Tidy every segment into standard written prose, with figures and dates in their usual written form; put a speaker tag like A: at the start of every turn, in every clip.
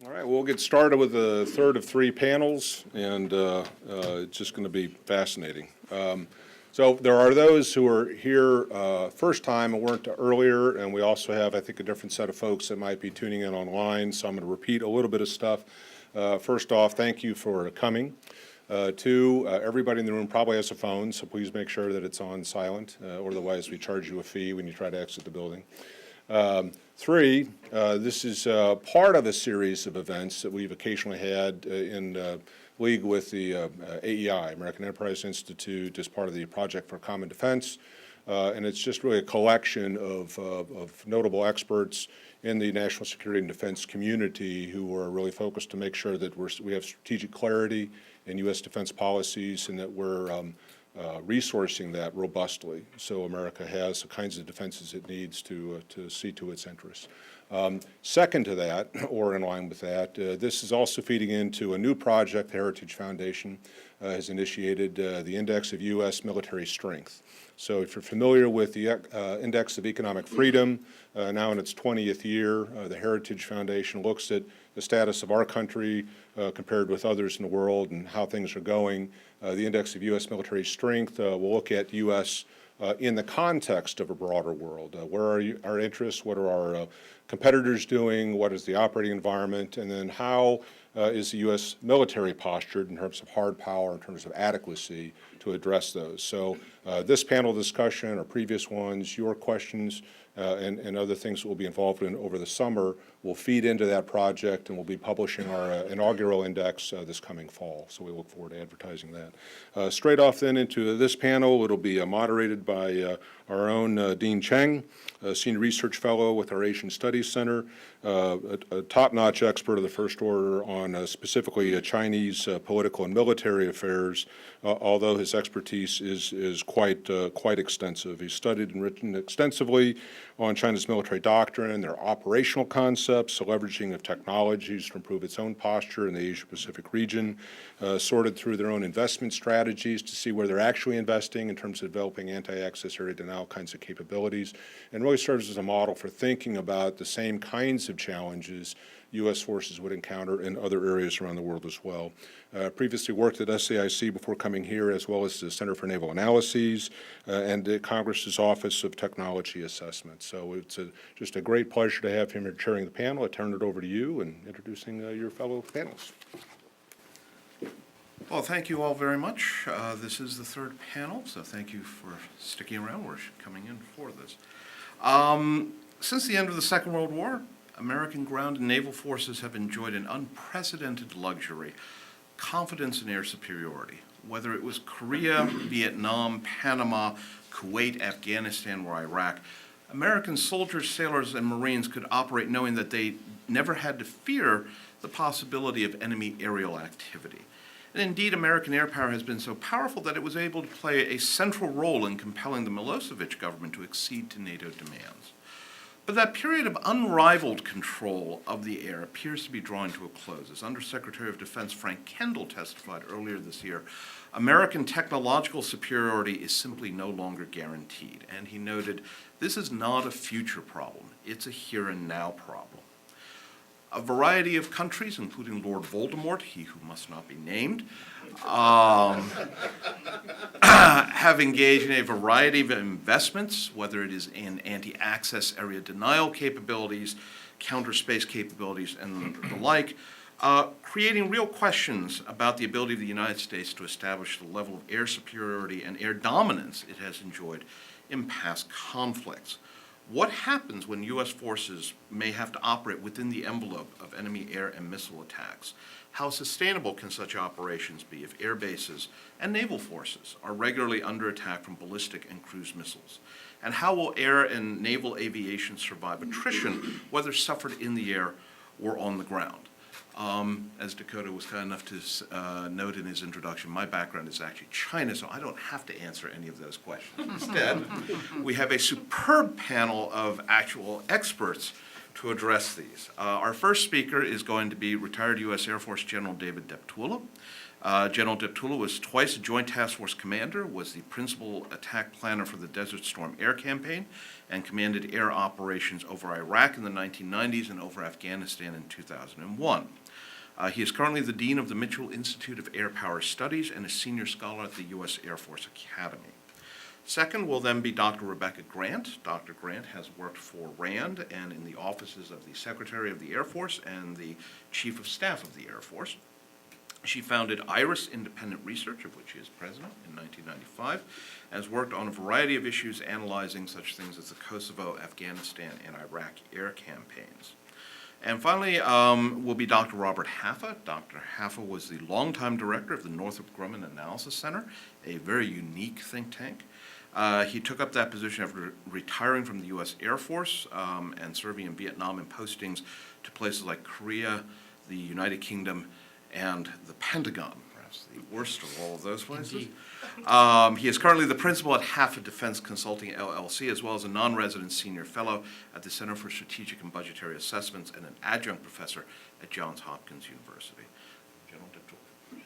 A: All right, we'll get started with the third of three panels, and it's just going to be fascinating. So there are those who are here first time and weren't earlier, and we also have, I think, a different set of folks that might be tuning in online, so I'm going to repeat a little bit of stuff. First off, thank you for coming. Two, everybody in the room probably has a phone, so please make sure that it's on silent, or otherwise we charge you a fee when you try to exit the building. Three, this is part of a series of events that we've occasionally had in league with the AEI, American Enterprise Institute, as part of the Project for Common Defense. And it's just really a collection of notable experts in the national security and defense community who are really focused to make sure that we have strategic clarity in U.S. defense policies and that we're resourcing that robustly so America has the kinds of defenses it needs to see to its interests. Second to that, or in line with that, this is also feeding into a new project the Heritage Foundation has initiated, the Index of U.S. Military Strength. So if you're familiar with the Index of Economic Freedom, now in its 20th year, the Heritage Foundation looks at the status of our country compared with others in the world and how things are going. The Index of U.S. Military Strength will look at U.S. In the context of a broader world. Where are our interests? What are our competitors doing? What is the operating environment? And then how is the U.S. military postured in terms of hard power, in terms of adequacy to address those? So this panel discussion or previous ones, your questions and other things that we'll be involved in over the summer will feed into that project, and we'll be publishing our inaugural index this coming fall. So we look forward to advertising that. Straight off then into this panel, it'll be moderated by our own Dean Cheng, a senior research fellow with our Asian Studies Center, a top-notch expert of the first order on specifically Chinese political and military affairs, although his expertise is quite extensive. He's studied and written extensively on China's military doctrine, their operational concepts, the leveraging of technologies to improve its own posture in the Asia-Pacific region, sorted through their own investment strategies to see where they're actually investing in terms of developing anti-access area denial kinds of capabilities, and really serves as a model for thinking about the same kinds of challenges U.S. forces would encounter in other areas around the world as well. Previously worked at SAIC before coming here, as well as the Center for Naval Analyses and the Congress's Office of Technology Assessment. So it's just a great pleasure to have him here chairing the panel. I turn it over to you and introducing your fellow panelists.
B: Well, thank you all very much. This is the third panel, so thank you for sticking around. We're coming in for this. Since the end of the Second World War, American ground and naval forces have enjoyed an unprecedented luxury, confidence in air superiority. Whether it was Korea, Vietnam, Panama, Kuwait, Afghanistan, or Iraq, American soldiers, sailors, and Marines could operate knowing that they never had to fear the possibility of enemy aerial activity. And indeed, American air power has been so powerful that it was able to play a central role in compelling the Milosevic government to accede to NATO demands. But that period of unrivaled control of the air appears to be drawing to a close. As Undersecretary of Defense Frank Kendall testified earlier this year, American technological superiority is simply no longer guaranteed. And he noted, this is not a future problem, it's a here and now problem. A variety of countries, including Lord Voldemort, he who must not be named, have engaged in a variety of investments, whether it is in anti-access area denial capabilities, counter-space capabilities, and the like, creating real questions about the ability of the United States to establish the level of air superiority and air dominance it has enjoyed in past conflicts. What happens when U.S. forces may have to operate within the envelope of enemy air and missile attacks? How sustainable can such operations be if air bases and naval forces are regularly under attack from ballistic and cruise missiles? And how will air and naval aviation survive attrition, whether suffered in the air or on the ground? As Dakota was kind enough to note in his introduction, my background is actually China, so I don't have to answer any of those questions. Instead, we have a superb panel of actual experts to address these. Our first speaker is going to be retired U.S. Air Force General David Deptula. General Deptula was twice a Joint Task Force commander, was the principal attack planner for the Desert Storm Air Campaign, and commanded air operations over Iraq in the 1990s and over Afghanistan in 2001. He is currently the Dean of the Mitchell Institute of Air Power Studies and a senior scholar at the U.S. Air Force Academy. Second will then be Dr. Rebecca Grant. Dr. Grant has worked for RAND and in the offices of the Secretary of the Air Force and the Chief of Staff of the Air Force. She founded IRIS Independent Research, of which she is president, in 1995, and has worked on a variety of issues analyzing such things as the Kosovo, Afghanistan, and Iraq air campaigns. And finally will be Dr. Robert Haffa. Dr. Haffa was the longtime director of the Northrop Grumman Analysis Center, a very unique think tank. He took up that position after retiring from the U.S. Air Force and serving in Vietnam in postings to places like Korea, the United Kingdom, and the Pentagon, perhaps the worst of all of those places. He is currently the principal at Haffa Defense Consulting LLC, as well as a non-resident senior fellow at the Center for Strategic and Budgetary Assessments and an adjunct professor at Johns Hopkins University. General Deptula.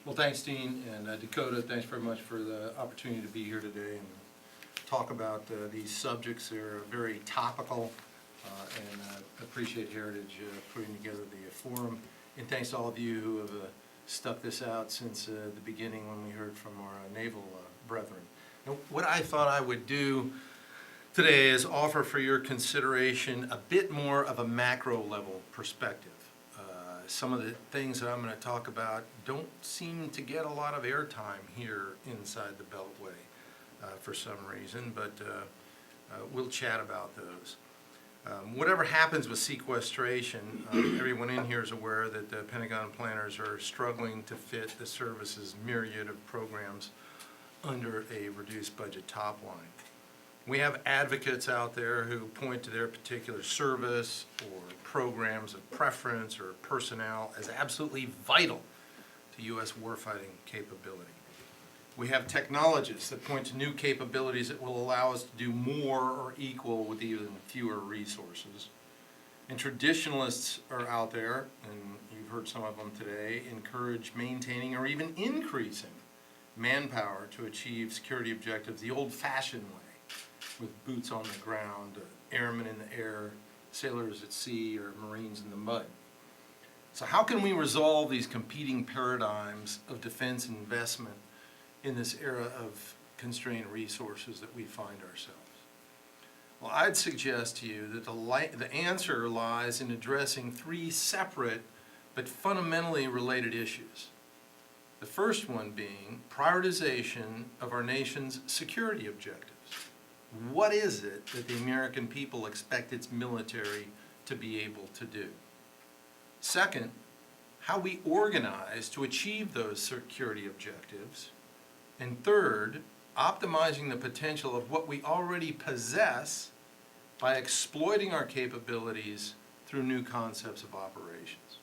C: Well, thanks, Dean, and Dakota, thanks very much for the opportunity to be here today and talk about these subjects. They're very topical, and I appreciate Heritage putting together the forum. And thanks to all of you who have stuck this out since the beginning when we heard from our naval brethren. Now, what I thought I would do today is offer for your consideration a bit more of a macro level perspective. Some of the things that I'm going to talk about don't seem to get a lot of airtime here inside the Beltway for some reason, but we'll chat about those. Whatever happens with sequestration, everyone in here is aware that the Pentagon planners are struggling to fit the service's myriad of programs under a reduced budget top line. We have advocates out there who point to their particular service or programs of preference or personnel as absolutely vital to U.S. warfighting capability. We have technologists that point to new capabilities that will allow us to do more or equal with even fewer resources. And traditionalists are out there, and you've heard some of them today, encourage maintaining or even increasing manpower to achieve security objectives the old-fashioned way, with boots on the ground, airmen in the air, sailors at sea, or Marines in the mud. So how can we resolve these competing paradigms of defense investment in this era of constrained resources that we find ourselves? Well, I'd suggest to you that the answer lies in addressing three separate but fundamentally related issues. The first one being prioritization of our nation's security objectives. What is it that the American people expect its military to be able to do? Second, how we organize to achieve those security objectives. And third, optimizing the potential of what we already possess by exploiting our capabilities through new concepts of operations.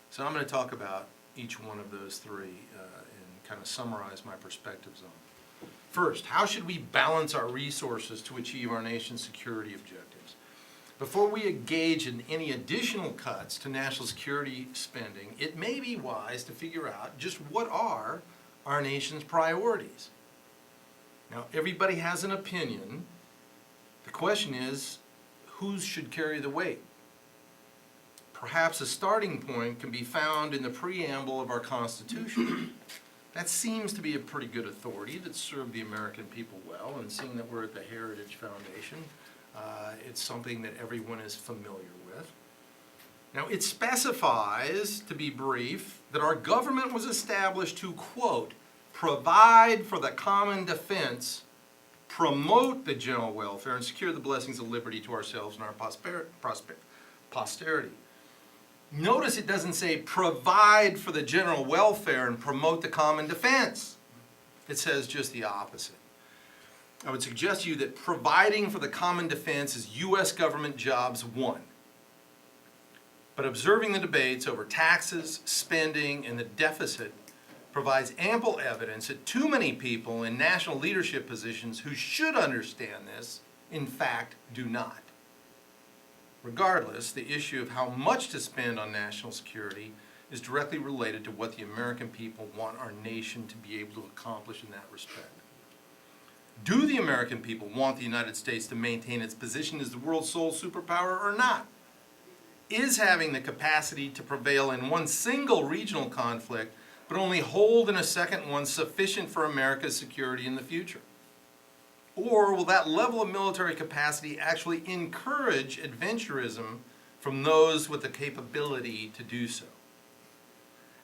C: So I'm going to talk about each one of those three and kind of summarize my perspectives on them. First, how should we balance our resources to achieve our nation's security objectives? Before we engage in any additional cuts to national security spending, it may be wise to figure out just what are our nation's priorities. Now, everybody has an opinion. The question is, whose should carry the weight? Perhaps a starting point can be found in the preamble of our Constitution. That seems to be a pretty good authority that's served the American people well, and seeing that we're at the Heritage Foundation, it's something that everyone is familiar with. Now, it specifies, to be brief, that our government was established to, quote, provide for the common defense, promote the general welfare, and secure the blessings of liberty to ourselves and our posterity. Notice it doesn't say provide for the general welfare and promote the common defense. It says just the opposite. I would suggest to you that providing for the common defense is U.S. government jobs one. But observing the debates over taxes, spending, and the deficit provides ample evidence that too many people in national leadership positions who should understand this, in fact, do not. Regardless, the issue of how much to spend on national security is directly related to what the American people want our nation to be able to accomplish in that respect. Do the American people want the United States to maintain its position as the world's sole superpower or not? Is having the capacity to prevail in one single regional conflict, but only hold in a second one, sufficient for America's security in the future? Or will that level of military capacity actually encourage adventurism from those with the capability to do so?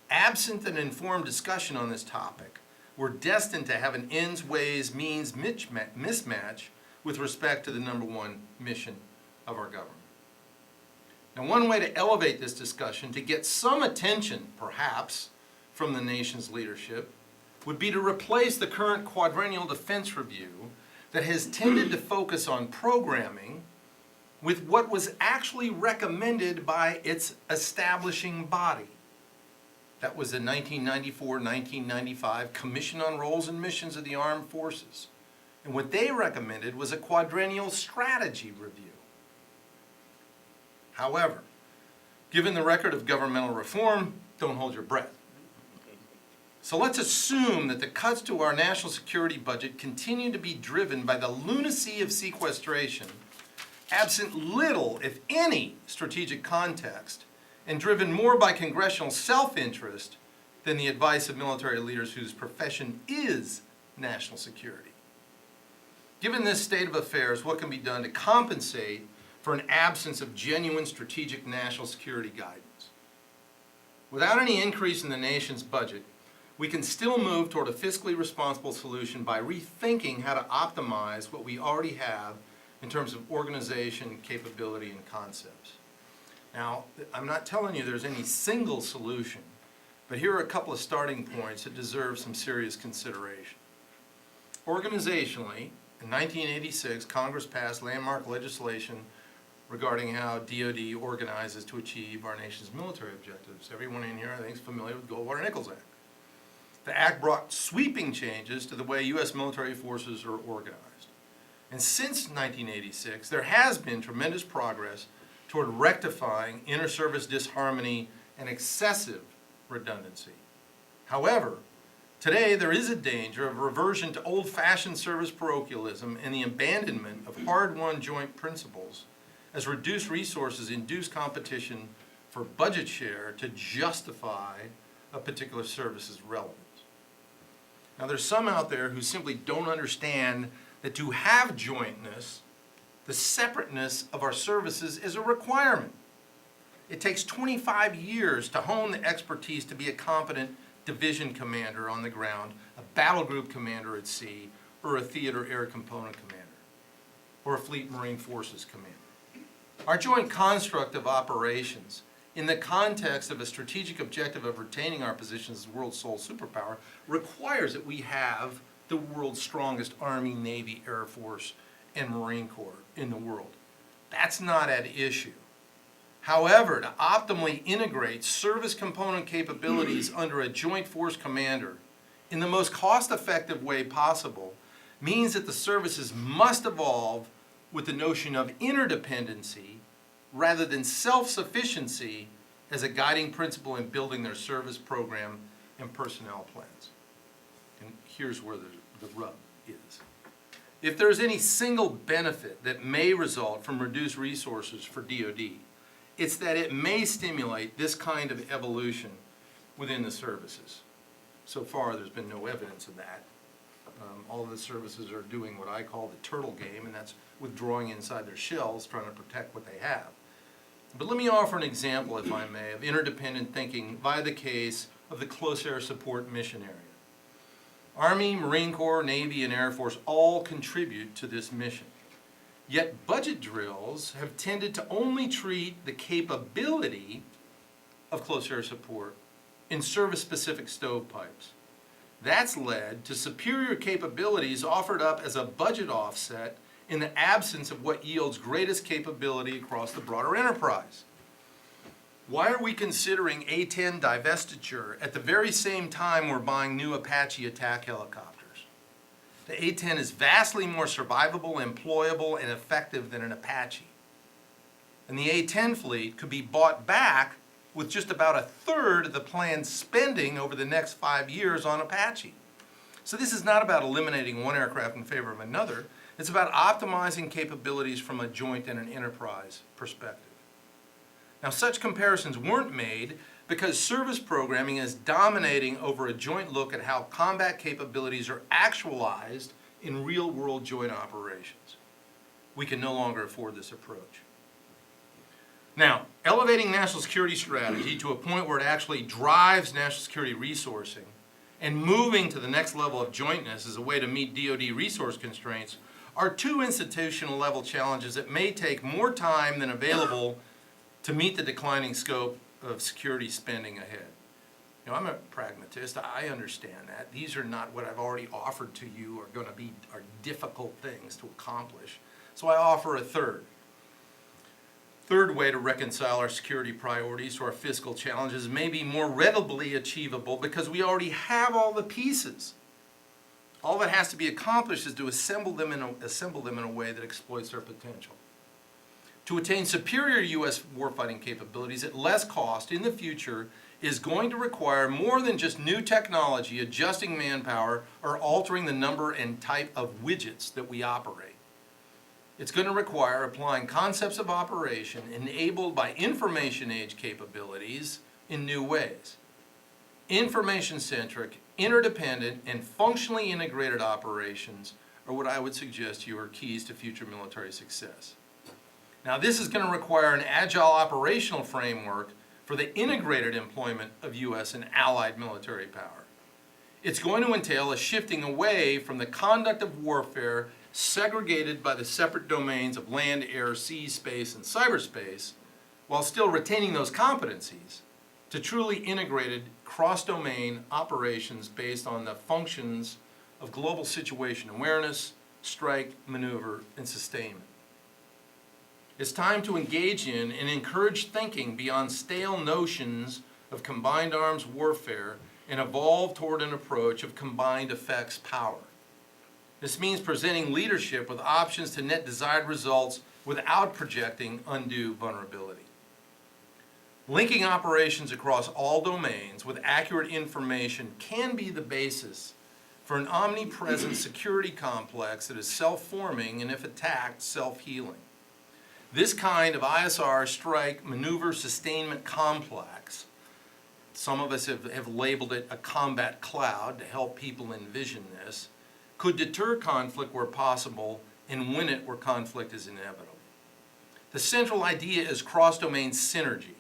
C: Absent an informed discussion on this topic, we're destined to have an ends, ways, means mismatch with respect to the number one mission of our government. Now, one way to elevate this discussion, to get some attention, perhaps, from the nation's leadership, would be to replace the current quadrennial defense review that has tended to focus on programming with what was actually recommended by its establishing body. That was the 1994-1995 Commission on Roles and Missions of the Armed Forces. And what they recommended was a quadrennial strategy review. However, given the record of governmental reform, don't hold your breath. So let's assume that the cuts to our national security budget continue to be driven by the lunacy of sequestration, absent little, if any, strategic context, and driven more by congressional self-interest than the advice of military leaders whose profession is national security. Given this state of affairs, what can be done to compensate for an absence of genuine strategic national security guidance? Without any increase in the nation's budget, we can still move toward a fiscally responsible solution by rethinking how to optimize what we already have in terms of organization, capability, and concepts. Now, I'm not telling you there's any single solution, but here are a couple of starting points that deserve some serious consideration. Organizationally, in 1986, Congress passed landmark legislation regarding how DoD organizes to achieve our nation's military objectives. Everyone in here, I think, is familiar with the Goldwater-Nichols Act. The act brought sweeping changes to the way U.S. military forces are organized. And since 1986, there has been tremendous progress toward rectifying inter-service disharmony and excessive redundancy. However, today there is a danger of reversion to old-fashioned service parochialism and the abandonment of hard-won joint principles as reduced resources induce competition for budget share to justify a particular service's relevance. Now, there's some out there who simply don't understand that to have jointness, the separateness of our services is a requirement. It takes 25 years to hone the expertise to be a competent division commander on the ground, a battle group commander at sea, or a theater air component commander, or a fleet marine forces commander. Our joint construct of operations in the context of a strategic objective of retaining our position as the world's sole superpower requires that we have the world's strongest Army, Navy, Air Force, and Marine Corps in the world. That's not at issue. However, to optimally integrate service component capabilities under a joint force commander in the most cost-effective way possible means that the services must evolve with the notion of interdependency rather than self-sufficiency as a guiding principle in building their service program and personnel plans. And here's where the rub is. If there's any single benefit that may result from reduced resources for DoD, it's that it may stimulate this kind of evolution within the services. So far, there's been no evidence of that. All of the services are doing what I call the turtle game, and that's withdrawing inside their shells, trying to protect what they have. But let me offer an example, if I may, of interdependent thinking via the case of the Close Air Support Mission Area. Army, Marine Corps, Navy, and Air Force all contribute to this mission. Yet budget drills have tended to only treat the capability of close air support in service-specific stovepipes. That's led to superior capabilities offered up as a budget offset in the absence of what yields greatest capability across the broader enterprise. Why are we considering A-10 divestiture at the very same time we're buying new Apache attack helicopters? The A-10 is vastly more survivable, employable, and effective than an Apache. And the A-10 fleet could be bought back with just about a third of the planned spending over the next 5 years on Apache. So this is not about eliminating one aircraft in favor of another. It's about optimizing capabilities from a joint and an enterprise perspective. Now, such comparisons weren't made because service programming is dominating over a joint look at how combat capabilities are actualized in real-world joint operations. We can no longer afford this approach. Now, elevating national security strategy to a point where it actually drives national security resourcing and moving to the next level of jointness as a way to meet DoD resource constraints are two institutional level challenges that may take more time than available to meet the declining scope of security spending ahead. Now, I'm a pragmatist. I understand that. These are not what I've already offered to you are difficult things to accomplish. So I offer a third way to reconcile our security priorities to our fiscal challenges may be more readily achievable because we already have all the pieces. All that has to be accomplished is to assemble them in a way that exploits their potential. To attain superior U.S. warfighting capabilities at less cost in the future is going to require more than just new technology, adjusting manpower, or altering the number and type of widgets that we operate. It's going to require applying concepts of operation enabled by information age capabilities in new ways. Information-centric, interdependent, and functionally integrated operations are what I would suggest to you are keys to future military success. Now, this is going to require an agile operational framework for the integrated employment of U.S. and allied military power. It's going to entail a shifting away from the conduct of warfare segregated by the separate domains of land, air, sea, space, and cyberspace, while still retaining those competencies, to truly integrated cross-domain operations based on the functions of global situation awareness, strike, maneuver, and sustainment. It's time to engage in and encourage thinking beyond stale notions of combined arms warfare and evolve toward an approach of combined effects power. This means presenting leadership with options to net desired results without projecting undue vulnerability. Linking operations across all domains with accurate information can be the basis for an omnipresent security complex that is self-forming and, if attacked, self-healing. This kind of ISR, strike, maneuver, sustainment complex, some of us have labeled it a combat cloud to help people envision this, could deter conflict where possible and win it where conflict is inevitable. The central idea is cross-domain synergy,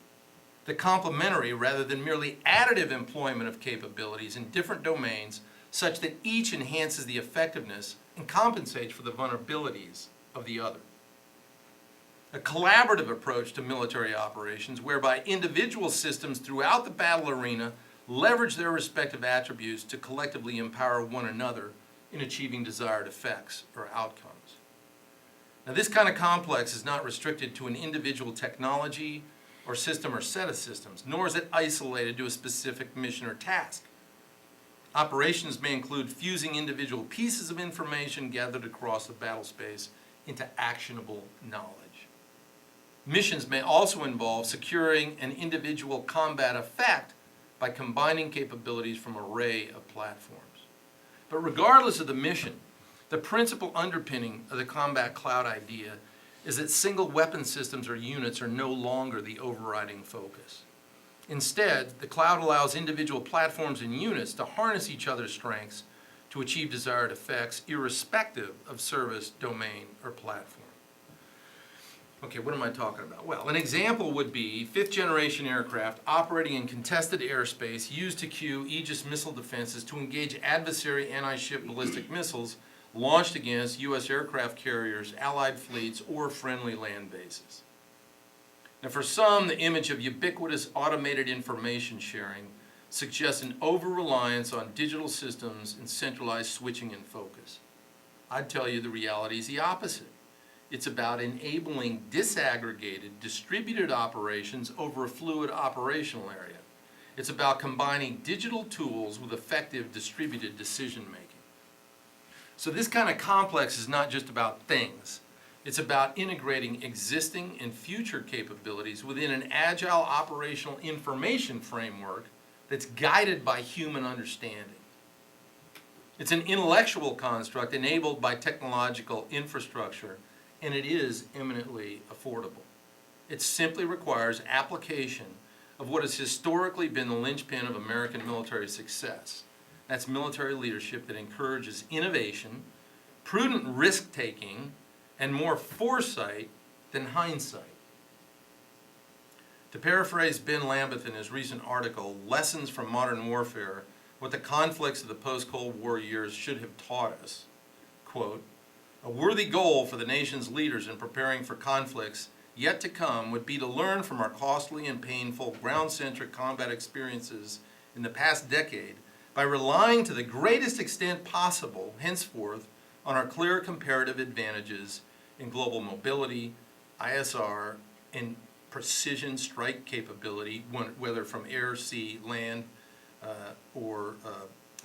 C: the complementary rather than merely additive employment of capabilities in different domains such that each enhances the effectiveness and compensates for the vulnerabilities of the other. A collaborative approach to military operations whereby individual systems throughout the battle arena leverage their respective attributes to collectively empower one another in achieving desired effects or outcomes. Now, this kind of complex is not restricted to an individual technology or system or set of systems, nor is it isolated to a specific mission or task. Operations may include fusing individual pieces of information gathered across the battle space into actionable knowledge. Missions may also involve securing an individual combat effect by combining capabilities from an array of platforms. But regardless of the mission, the principal underpinning of the combat cloud idea is that single weapon systems or units are no longer the overriding focus. Instead, the cloud allows individual platforms and units to harness each other's strengths to achieve desired effects irrespective of service, domain, or platform. Okay, what am I talking about? Well, an example would be fifth-generation aircraft operating in contested airspace used to cue Aegis missile defenses to engage adversary anti-ship ballistic missiles launched against U.S. aircraft carriers, allied fleets, or friendly land bases. Now, for some, the image of ubiquitous automated information sharing suggests an over-reliance on digital systems and centralized switching and focus. I'd tell you the reality is the opposite. It's about enabling disaggregated, distributed operations over a fluid operational area. It's about combining digital tools with effective distributed decision-making. So this kind of complex is not just about things. It's about integrating existing and future capabilities within an agile operational information framework that's guided by human understanding. It's an intellectual construct enabled by technological infrastructure, and it is eminently affordable. It simply requires application of what has historically been the linchpin of American military success. That's military leadership that encourages innovation, prudent risk-taking, and more foresight than hindsight. To paraphrase Ben Lambeth in his recent article, Lessons from Modern Warfare, what the conflicts of the post-Cold War years should have taught us, quote, a worthy goal for the nation's leaders in preparing for conflicts yet to come would be to learn from our costly and painful ground-centric combat experiences in the past decade by relying to the greatest extent possible, henceforth, on our clear comparative advantages in global mobility, ISR, and precision strike capability, whether from air, sea, land, or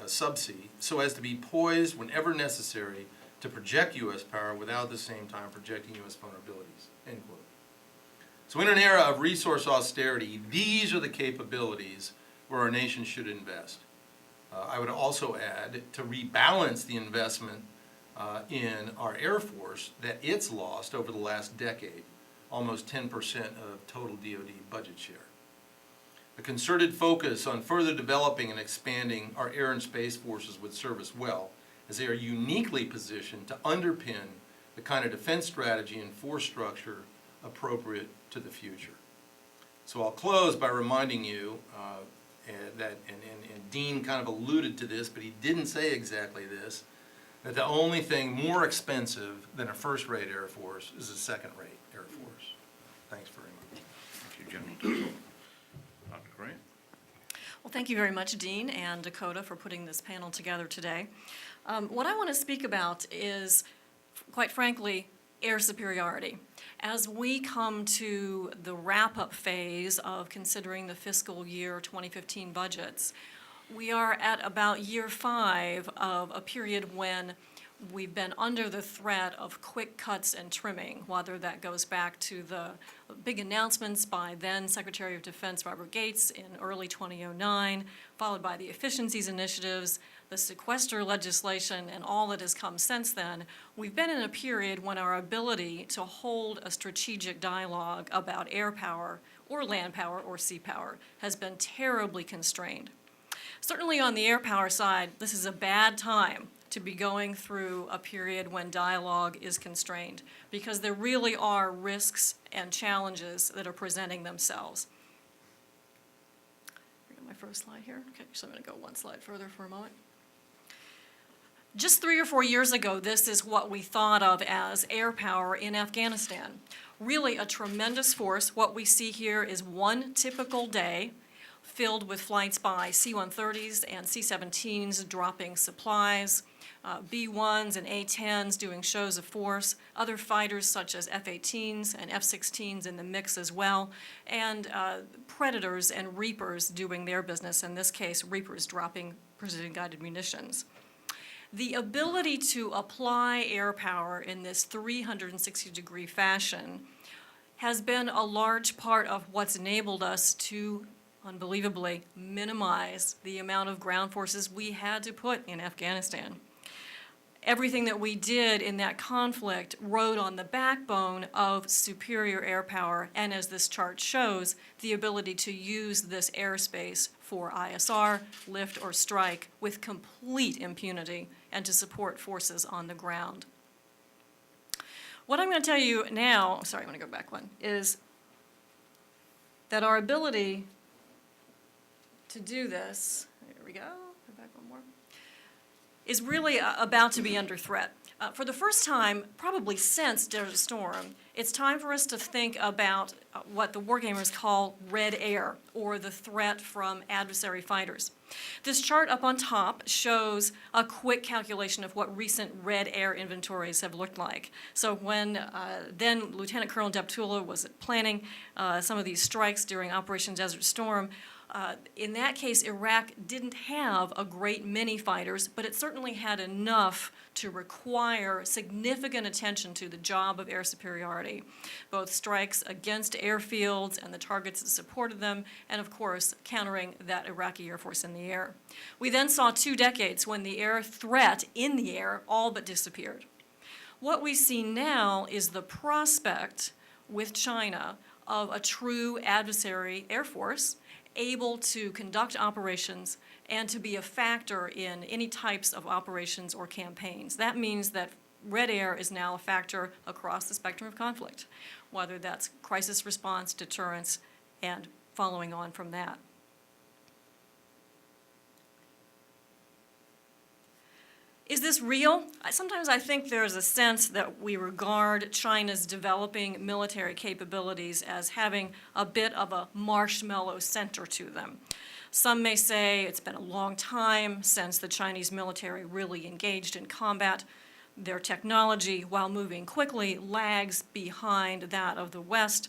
C: subsea, so as to be poised whenever necessary to project U.S. power without at the same time projecting U.S. vulnerabilities, end quote. So in an era of resource austerity, these are the capabilities where our nation should invest. I would also add to rebalance the investment in our Air Force that it's lost over the last decade, almost 10% of total DoD budget share. A concerted focus on further developing and expanding our air and space forces would serve us well, as they are uniquely positioned to underpin the kind of defense strategy and force structure appropriate to the future. So I'll close by reminding you that, and Dean kind of alluded to this, but he didn't say exactly this, that the only thing more expensive than a first-rate Air Force is a second-rate Air Force. Thanks very much.
B: Thank you, General. Dr. Grant.
D: Well, thank you very much, Dean and Dakota, for putting this panel together today. What I want to speak about is, quite frankly, air superiority. As we come to the wrap-up phase of considering the fiscal year 2015 budgets, we are at about year 5 of a period when we've been under the threat of quick cuts and trimming, whether that goes back to the big announcements by then Secretary of Defense Robert Gates in early 2009, followed by the efficiencies initiatives, the sequester legislation, and all that has come since then. We've been in a period when our ability to hold a strategic dialogue about air power or land power or sea power has been terribly constrained. Certainly on the air power side, this is a bad time to be going through a period when dialogue is constrained, because there really are risks and challenges that are presenting themselves. My first slide here. Okay, so I'm going to go one slide further for a moment. Just 3 or 4 years ago, this is what we thought of as air power in Afghanistan. Really a tremendous force. What we see here is one typical day filled with flights by C-130s and C-17s dropping supplies, B-1s and A-10s doing shows of force, other fighters such as F-18s and F-16s in the mix as well, and Predators and Reapers doing their business, in this case Reapers dropping precision-guided munitions. The ability to apply air power in this 360-degree fashion has been a large part of what's enabled us to, unbelievably, minimize the amount of ground forces we had to put in Afghanistan. Everything that we did in that conflict rode on the backbone of superior air power, and as this chart shows, the ability to use this airspace for ISR, lift, or strike with complete impunity, and to support forces on the ground. What I'm going to tell you now, sorry, I'm going to go back one, is that our ability to do this, here we go back one more, is really about to be under threat. For the first time, probably since Desert Storm, it's time for us to think about what the wargamers call red air, or the threat from adversary fighters. This chart up on top shows a quick calculation of what recent red air inventories have looked like. So when then Lieutenant Colonel Deptula was planning some of these strikes during Operation Desert Storm, In that case, Iraq didn't have a great many fighters, but it certainly had enough to require significant attention to the job of air superiority, both strikes against airfields and the targets that supported them, and of course, countering that Iraqi Air Force in the air. We then saw 2 decades when the air threat in the air all but disappeared. What we see now is the prospect with China of a true adversary air force able to conduct operations and to be a factor in any types of operations or campaigns. That means that Red Air is now a factor across the spectrum of conflict, whether that's crisis response, deterrence, and following on from that. Is this real? Sometimes I think there's a sense that we regard China's developing military capabilities as having a bit of a marshmallow center to them. Some may say it's been a long time since the Chinese military really engaged in combat. Their technology, while moving quickly, lags behind that of the West.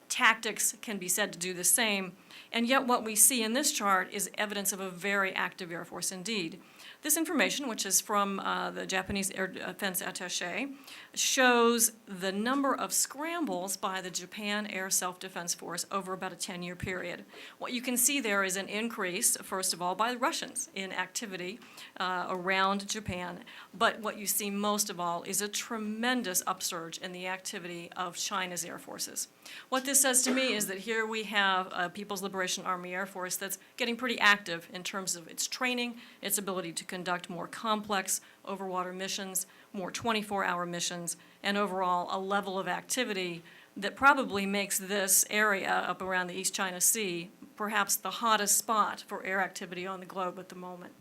D: Tactics can be said to do the same, and yet what we see in this chart is evidence of a very active Air Force indeed. This information, which is from the Japanese Air Defense Attaché, shows the number of scrambles by the Japan Air Self-Defense Force over about a 10-year period. What you can see there is an increase, first of all, by the Russians in activity around Japan, but what you see most of all is a tremendous upsurge in the activity of China's air forces. What this says to me is that here we have a People's Liberation Army Air Force that's getting pretty active in terms of its training, its ability to conduct more complex overwater missions, more 24-hour missions, and overall a level of activity that probably makes this area up around the East China Sea perhaps the hottest spot for air activity on the globe at the moment.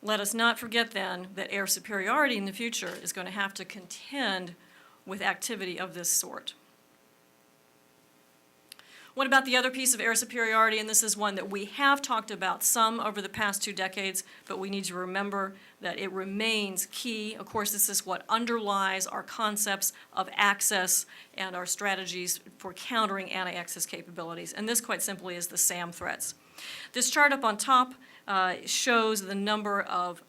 D: Let us not forget then that air superiority in the future is going to have to contend with activity of this sort. What about the other piece of air superiority? And this is one that we have talked about some over the past 2 decades, but we need to remember that it remains key. Of course, this is what underlies our concepts of access and our strategies for countering anti-access capabilities. And this, quite simply, is the SAM threats. This chart up on top shows the number of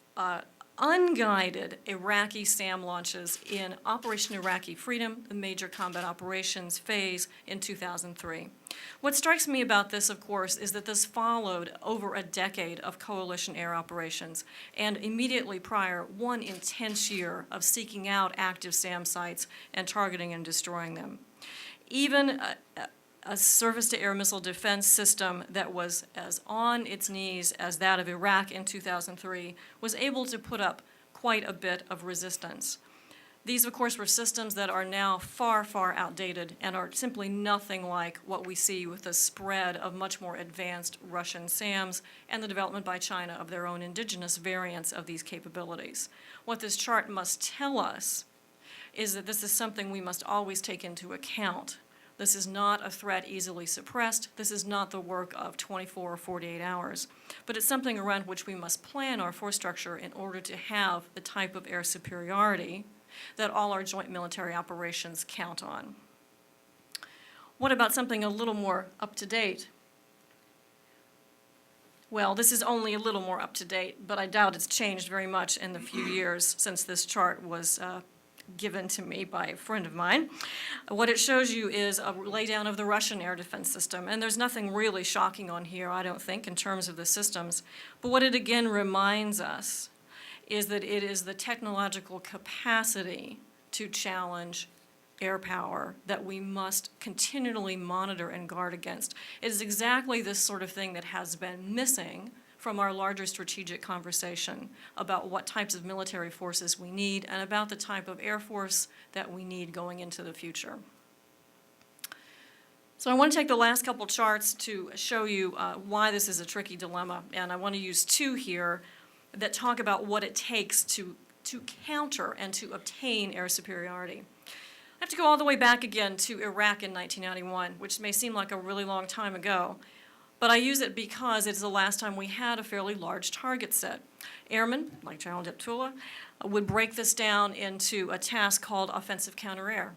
D: unguided Iraqi SAM launches in Operation Iraqi Freedom, the major combat operations phase in 2003. What strikes me about this, of course, is that this followed over a decade of coalition air operations, and immediately prior, one intense year of seeking out active SAM sites and targeting and destroying them. Even a surface-to-air missile defense system that was as on its knees as that of Iraq in 2003 was able to put up quite a bit of resistance. These, of course, were systems that are now far, far outdated and are simply nothing like what we see with the spread of much more advanced Russian SAMs and the development by China of their own indigenous variants of these capabilities. What this chart must tell us is that this is something we must always take into account. This is not a threat easily suppressed. This is not the work of 24 or 48 hours. But it's something around which we must plan our force structure in order to have the type of air superiority that all our joint military operations count on. What about something a little more up-to-date? Well, this is only a little more up-to-date, but I doubt it's changed very much in the few years since this chart was given to me by a friend of mine. What it shows you is a laydown of the Russian air defense system, and there's nothing really shocking on here, I don't think, in terms of the systems. But what it again reminds us is that it is the technological capacity to challenge air power that we must continually monitor and guard against. It is exactly this sort of thing that has been missing from our larger strategic conversation about what types of military forces we need and about the type of air force that we need going into the future. So I want to take the last couple charts to show you why this is a tricky dilemma, and I want to use 2 here that talk about what it takes to counter and to obtain air superiority. I have to go all the way back again to Iraq in 1991, which may seem like a really long time ago, but I use it because it's the last time we had a fairly large target set. Airmen, like General Deptula, would break this down into a task called offensive counter-air.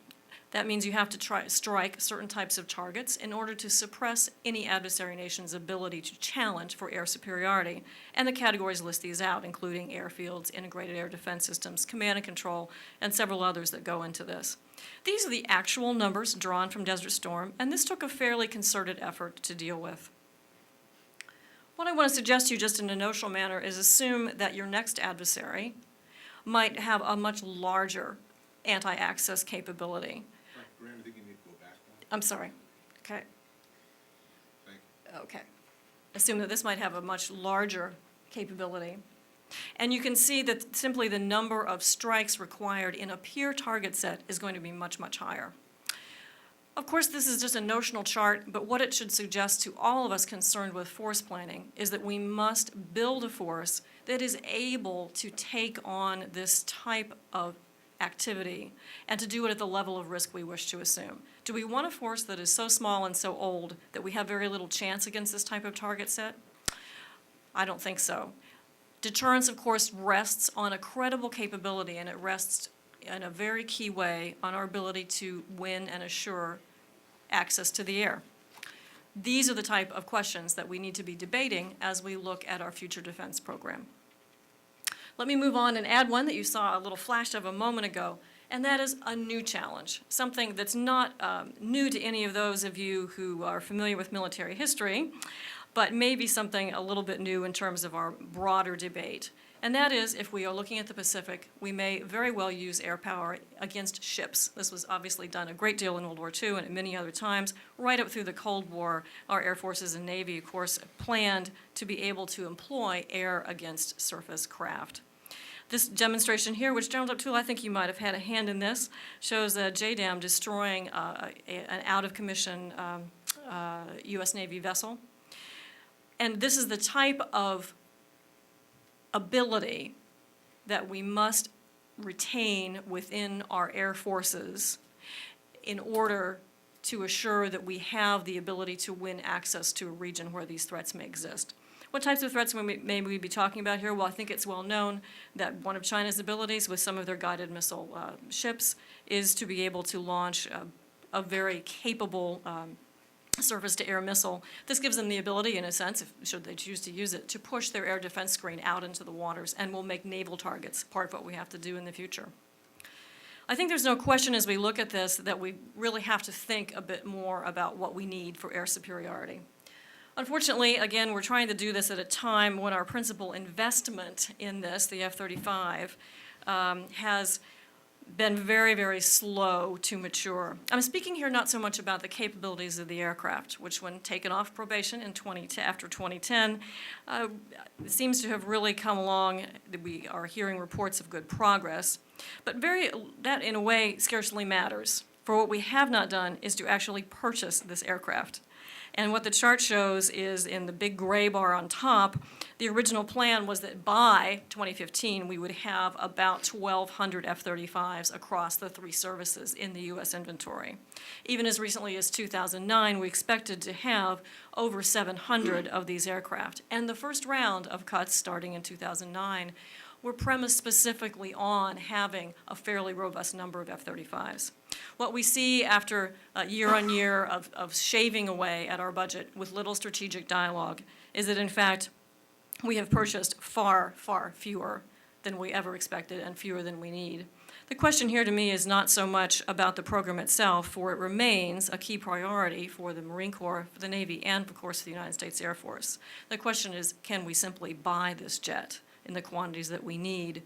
D: That means you have to strike certain types of targets in order to suppress any adversary nation's ability to challenge for air superiority. And the categories list these out, including airfields, integrated air defense systems, command and control, and several others that go into this. These are the actual numbers drawn from Desert Storm, and this took a fairly concerted effort to deal with. What I want to suggest to you just in a notional manner is assume that your next adversary might have a much larger anti-access capability.
A: Grant, I think you need to go back one.
D: I'm sorry. Okay.
A: Thank you.
D: Okay. Assume that this might have a much larger capability. And you can see that simply the number of strikes required in a peer target set is going to be much, much higher. Of course, this is just a notional chart, but what it should suggest to all of us concerned with force planning is that we must build a force that is able to take on this type of activity and to do it at the level of risk we wish to assume. Do we want a force that is so small and so old that we have very little chance against this type of target set? I don't think so. Deterrence, of course, rests on a credible capability, and it rests in a very key way on our ability to win and assure access to the air. These are the type of questions that we need to be debating as we look at our future defense program. Let me move on and add one that you saw a little flash of a moment ago, and that is a new challenge, something that's not new to any of those of you who are familiar with military history, but maybe something a little bit new in terms of our broader debate. And that is, if we are looking at the Pacific, we may very well use air power against ships. This was obviously done a great deal in World War II and at many other times. Right up through the Cold War, our Air Forces and Navy, of course, planned to be able to employ air against surface craft. This demonstration here, which General Abdul, I think you might have had a hand in this, shows a JDAM destroying an out-of-commission U.S. Navy vessel. And this is the type of ability that we must retain within our air forces in order to assure that we have the ability to win access to a region where these threats may exist. What types of threats may we be talking about here? Well, I think it's well known that one of China's abilities with some of their guided missile ships is to be able to launch a very capable surface-to-air missile. This gives them the ability, in a sense, should they choose to use it, to push their air defense screen out into the waters and will make naval targets part of what we have to do in the future. I think there's no question as we look at this that we really have to think a bit more about what we need for air superiority. Unfortunately, again, we're trying to do this at a time when our principal investment in this, the F-35, has been very, very slow to mature. I'm speaking here not so much about the capabilities of the aircraft, which when taken off probation in after 2010, seems to have really come along. We are hearing reports of good progress, but that in a way scarcely matters. For what we have not done is to actually purchase this aircraft. And what the chart shows is in the big gray bar on top, the original plan was that by 2015, we would have about 1,200 F-35s across the three services in the U.S. inventory. Even as recently as 2009, we expected to have over 700 of these aircraft. And the first round of cuts starting in 2009 were premised specifically on having a fairly robust number of F-35s. What we see after year on year of shaving away at our budget with little strategic dialogue is that, in fact, we have purchased far, far fewer than we ever expected and fewer than we need. The question here to me is not so much about the program itself, for it remains a key priority for the Marine Corps, for the Navy, and, of course, the United States Air Force. The question is, can we simply buy this jet in the quantities that we need?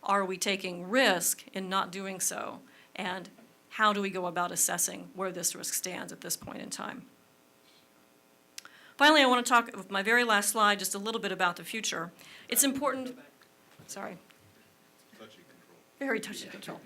D: Are we taking risk in not doing so? And how do we go about assessing where this risk stands at this point in time? Finally, I want to talk, with my very last slide, just a little bit about the future. It's important, sorry.
A: Touchy control.
D: Very touchy control.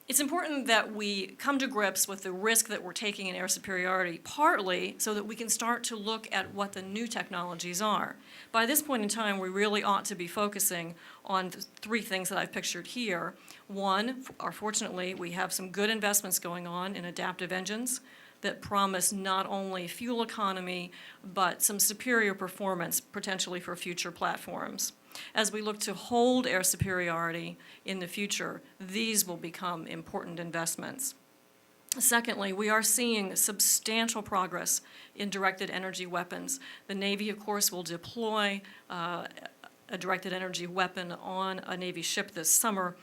D: It's important that we come to grips with the risk that we're taking in air superiority, partly so that we can start to look at what the new technologies are. By this point in time, we really ought to be focusing on three things that I've pictured here. One, fortunately, we have some good investments going on in adaptive engines that promise not only fuel economy, but some superior performance potentially for future platforms. As we look to hold air superiority in the future, these will become important investments. Secondly, we are seeing substantial progress in directed energy weapons. The Navy, of course, will deploy a directed energy weapon on a Navy ship this summer.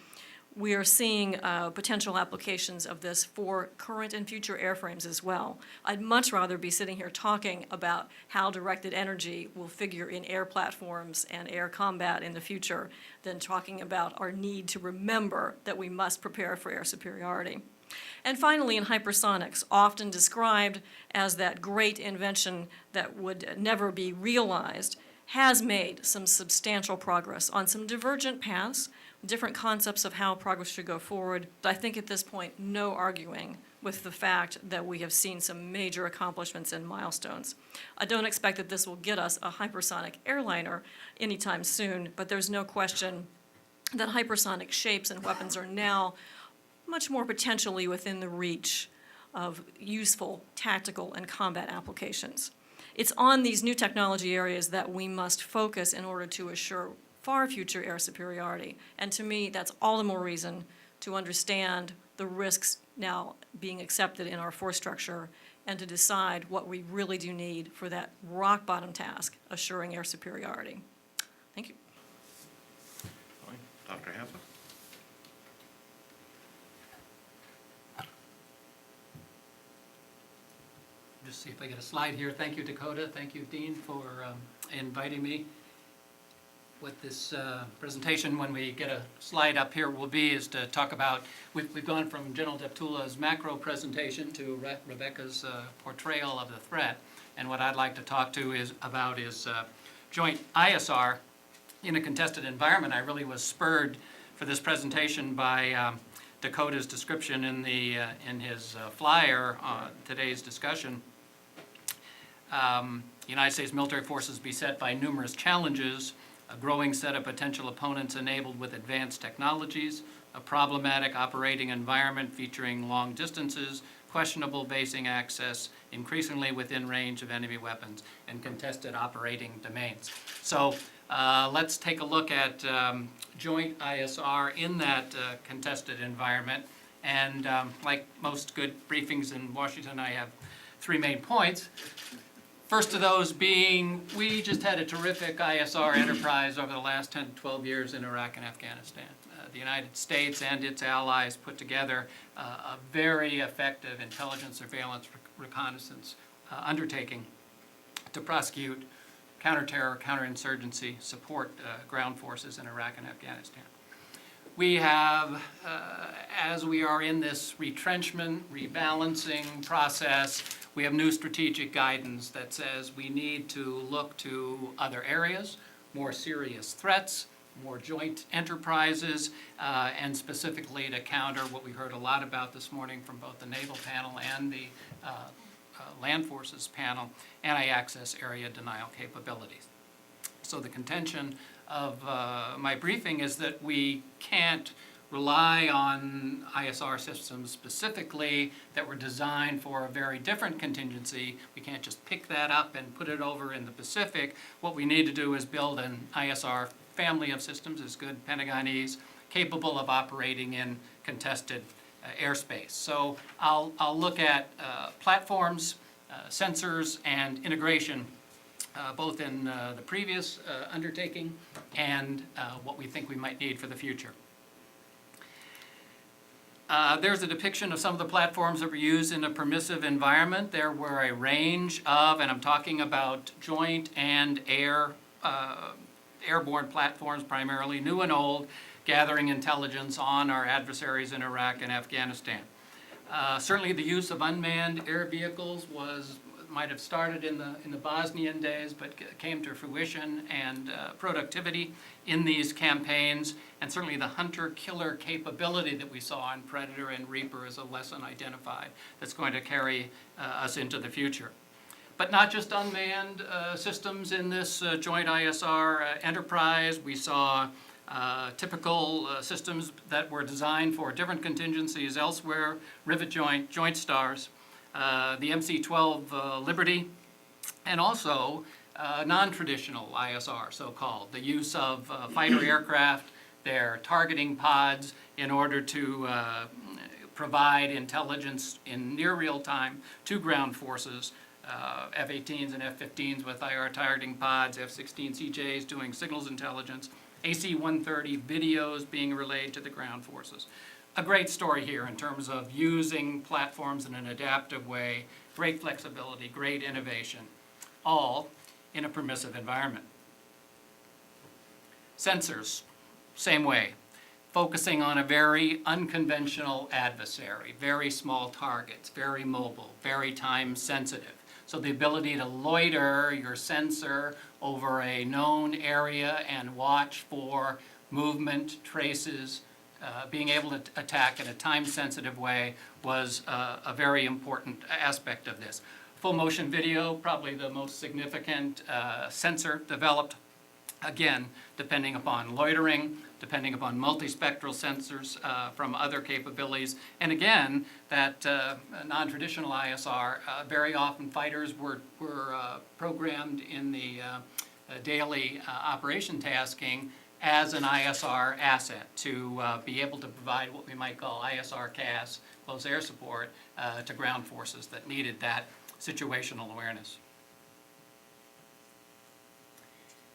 D: We are seeing potential applications of this for current and future airframes as well. I'd much rather be sitting here talking about how directed energy will figure in air platforms and air combat in the future than talking about our need to remember that we must prepare for air superiority. And finally, in hypersonics, often described as that great invention that would never be realized, has made some substantial progress on some divergent paths, different concepts of how progress should go forward. But I think at this point, no arguing with the fact that we have seen some major accomplishments and milestones. I don't expect that this will get us a hypersonic airliner anytime soon, but there's no question that hypersonic shapes and weapons are now much more potentially within the reach of useful tactical and combat applications. It's on these new technology areas that we must focus in order to assure far future air superiority. And to me, that's all the more reason to understand the risks now being accepted in our force structure and to decide what we really do need for that rock bottom task, assuring air superiority. Thank you.
B: Fine. Dr. Haslett?
E: Just see if I get a slide here. Thank you, Dakota. Thank you, Dean, for inviting me. What this presentation, when we get a slide up here, will be is to talk about, we've gone from General Deptula's macro presentation to Rebecca's portrayal of the threat. And what I'd like to talk to is joint ISR in a contested environment. I really was spurred for this presentation by Dakota's description in his flyer, today's discussion. United States military forces beset by numerous challenges, a growing set of potential opponents enabled with advanced technologies, a problematic operating environment featuring long distances, questionable basing access, increasingly within range of enemy weapons, and contested operating domains. So let's take a look at joint ISR in that contested environment. And like most good briefings in Washington, I have three main points. First of those being, we just had a terrific ISR enterprise over the last 10 to 12 years in Iraq and Afghanistan. The United States and its allies put together a very effective intelligence, surveillance, reconnaissance undertaking to prosecute counterterror, counterinsurgency, support ground forces in Iraq and Afghanistan. We have, as we are in this retrenchment, rebalancing process, we have new strategic guidance that says we need to look to other areas, more serious threats, more joint enterprises, and specifically to counter what we heard a lot about this morning from both the Naval panel and the Land Forces panel, anti-access area denial capabilities. So the contention of my briefing is that we can't rely on ISR systems specifically that were designed for a very different contingency. We can't just pick that up and put it over in the Pacific. What we need to do is build an ISR family of systems, as good Pentagonese, capable of operating in contested airspace. So I'll look at platforms, sensors, and integration, both in the previous undertaking and what we think we might need for the future. There's a depiction of some of the platforms that were used in a permissive environment. There were a range of, and I'm talking about joint and airborne platforms, primarily new and old, gathering intelligence on our adversaries in Iraq and Afghanistan. Certainly the use of unmanned air vehicles might have started in the Bosnian days, but came to fruition and productivity in these campaigns. And certainly the hunter-killer capability that we saw in Predator and Reaper is a lesson identified that's going to carry us into the future. But not just unmanned systems in this joint ISR enterprise. We saw typical systems that were designed for different contingencies elsewhere, rivet joint stars, the MC-12 Liberty, and also non-traditional ISR, so-called, the use of fighter aircraft, their targeting pods in order to provide intelligence in near real time to ground forces, F-18s and F-15s with IR targeting pods, F-16 CJs doing signals intelligence, AC-130 videos being relayed to the ground forces. A great story here in terms of using platforms in an adaptive way, great flexibility, great innovation, all in a permissive environment. Sensors, same way, focusing on a very unconventional adversary, very small targets, very mobile, very time sensitive. So the ability to loiter your sensor over a known area and watch for movement, traces, being able to attack in a time-sensitive way was a very important aspect of this. Full motion video, probably the most significant sensor developed, again, depending upon loitering, depending upon multispectral sensors from other capabilities. And again, that non-traditional ISR, very often fighters were programmed in the daily operation tasking as an ISR asset to be able to provide what we might call ISR CAS, close air support, to ground forces that needed that situational awareness.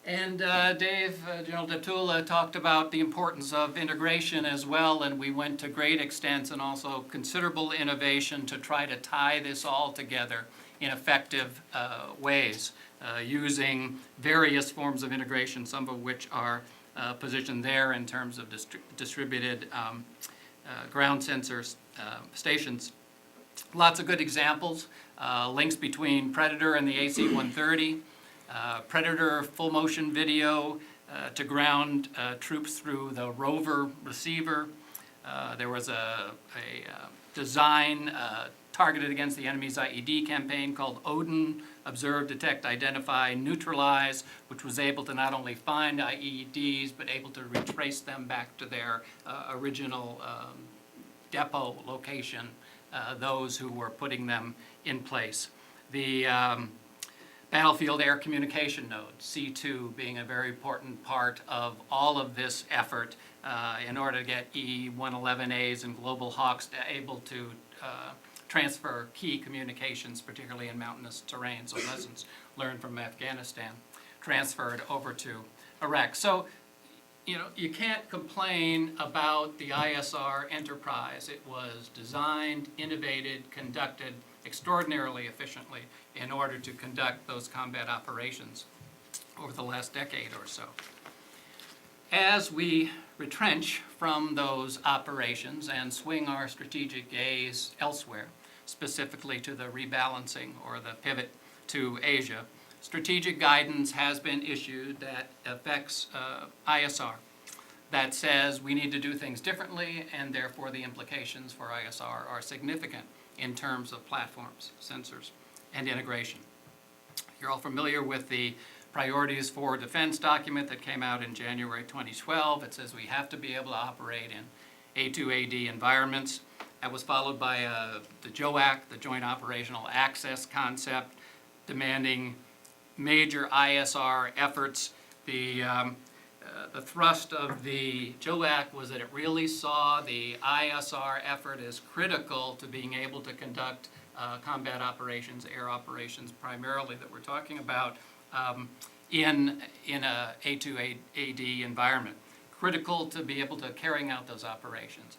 E: And General Deptula talked about the importance of integration as well, and we went to great extents and also considerable innovation to try to tie this all together in effective ways, using various forms of integration, some of which are positioned there in terms of distributed ground sensors stations. Lots of good examples, links between Predator and the AC-130, Predator full motion video to ground troops through the rover receiver. There was a design targeted against the enemy's IED campaign called Odin, Observe, Detect, Identify, Neutralize, which was able to not only find IEDs, but able to retrace them back to their original depot location, those who were putting them in place. The Battlefield Air Communication Node, C2, being a very important part of all of this effort in order to get E-111As and Global Hawks able to transfer key communications, particularly in mountainous terrain, so lessons learned from Afghanistan, transferred over to Iraq. So, you know, you can't complain about the ISR enterprise. It was designed, innovated, conducted extraordinarily efficiently in order to conduct those combat operations over the last decade or so. As we retrench from those operations and swing our strategic gaze elsewhere, specifically to the rebalancing or the pivot to Asia, strategic guidance has been issued that affects ISR, that says we need to do things differently, and therefore the implications for ISR are significant in terms of platforms, sensors, and integration. You're all familiar with the Priorities for Defense document that came out in January 2012. It says we have to be able to operate in A2AD environments. That was followed by the JOAC, the Joint Operational Access concept, demanding major ISR efforts. The thrust of the JOAC was that it really saw the ISR effort as critical to being able to conduct combat operations, air operations primarily that we're talking about, in a A2AD environment. Critical to be able to carrying out those operations.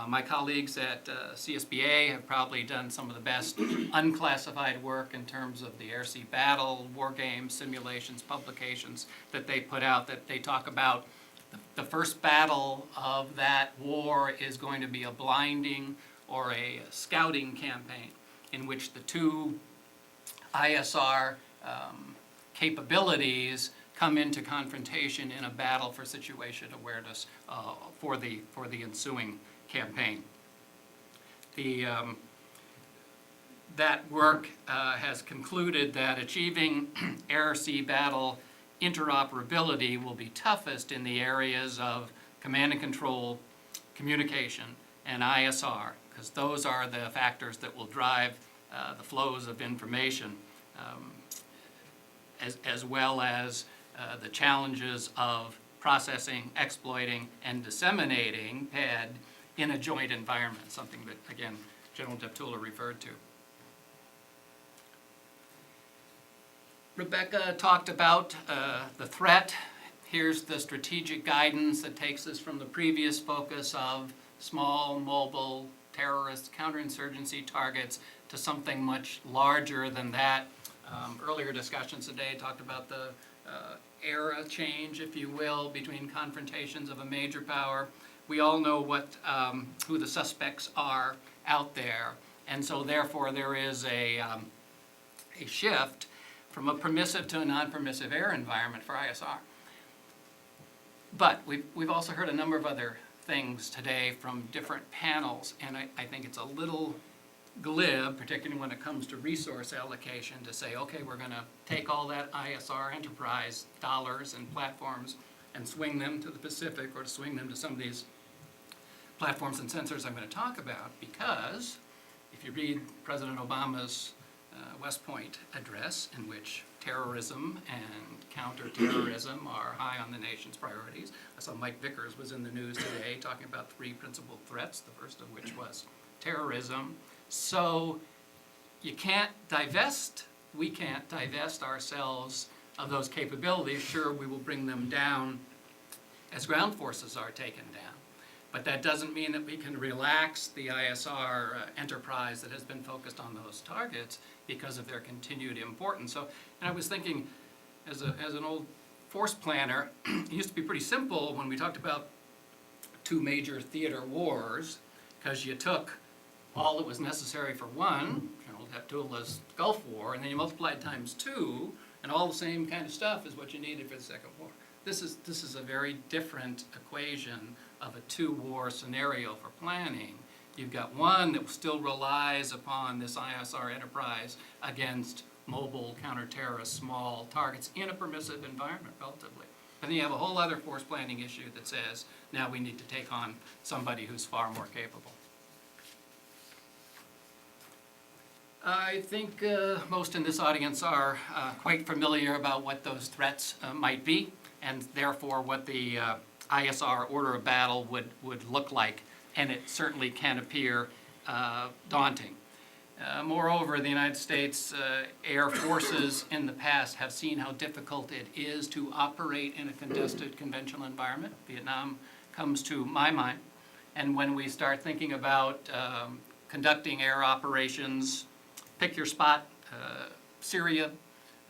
E: My colleagues at CSBA have probably done some of the best unclassified work in terms of the air-sea battle, war games, simulations, publications that they put out, that they talk about the first battle of that war is going to be a blinding or a scouting campaign in which the two ISR capabilities come into confrontation in a battle for situation awareness for the ensuing campaign. That work has concluded that achieving air-sea battle interoperability will be toughest in the areas of command and control, communication, and ISR, because those are the factors that will drive the flows of information. as well as the challenges of processing, exploiting, and disseminating PED in a joint environment, something that, again, General Deptula referred to. Rebecca talked about the threat. Here's the strategic guidance that takes us from the previous focus of small, mobile, terrorist, counterinsurgency targets to something much larger than that. Earlier discussions today talked about the era change, if you will, between confrontations of a major power. We all know who the suspects are out there, and so therefore there is a shift from a permissive to a non-permissive air environment for ISR. But we've also heard a number of other things today from different panels, and I think it's a little glib, particularly when it comes to resource allocation, to say, okay, we're going to take all that ISR enterprise dollars and platforms and swing them to the Pacific or to swing them to some of these platforms and sensors I'm going to talk about, because if you read President Obama's West Point address, in which terrorism and counterterrorism are high on the nation's priorities. I saw Mike Vickers was in the news today talking about 3 principal threats, the first of which was terrorism. So you can't divest, we can't divest ourselves of those capabilities. Sure, we will bring them down as ground forces are taken down. But that doesn't mean that we can relax the ISR enterprise that has been focused on those targets because of their continued importance. So, and I was thinking, as an old force planner, it used to be pretty simple when we talked about 2 major theater wars, because you took all that was necessary for one, General Deptula's Gulf War, and then you multiplied times 2, and all the same kind of stuff is what you needed for the second war. This is a very different equation of a 2-war scenario for planning. You've got one that still relies upon this ISR enterprise against mobile counter-terrorist small targets in a permissive environment relatively. And then you have a whole other force planning issue that says, now we need to take on somebody who's far more capable. I think most in this audience are quite familiar about what those threats might be, and therefore what the ISR order of battle would look like, and it certainly can appear daunting. Moreover, the United States Air Forces in the past have seen how difficult it is to operate in a contested conventional environment. Vietnam comes to my mind, and when we start thinking about conducting air operations, pick your spot, Syria,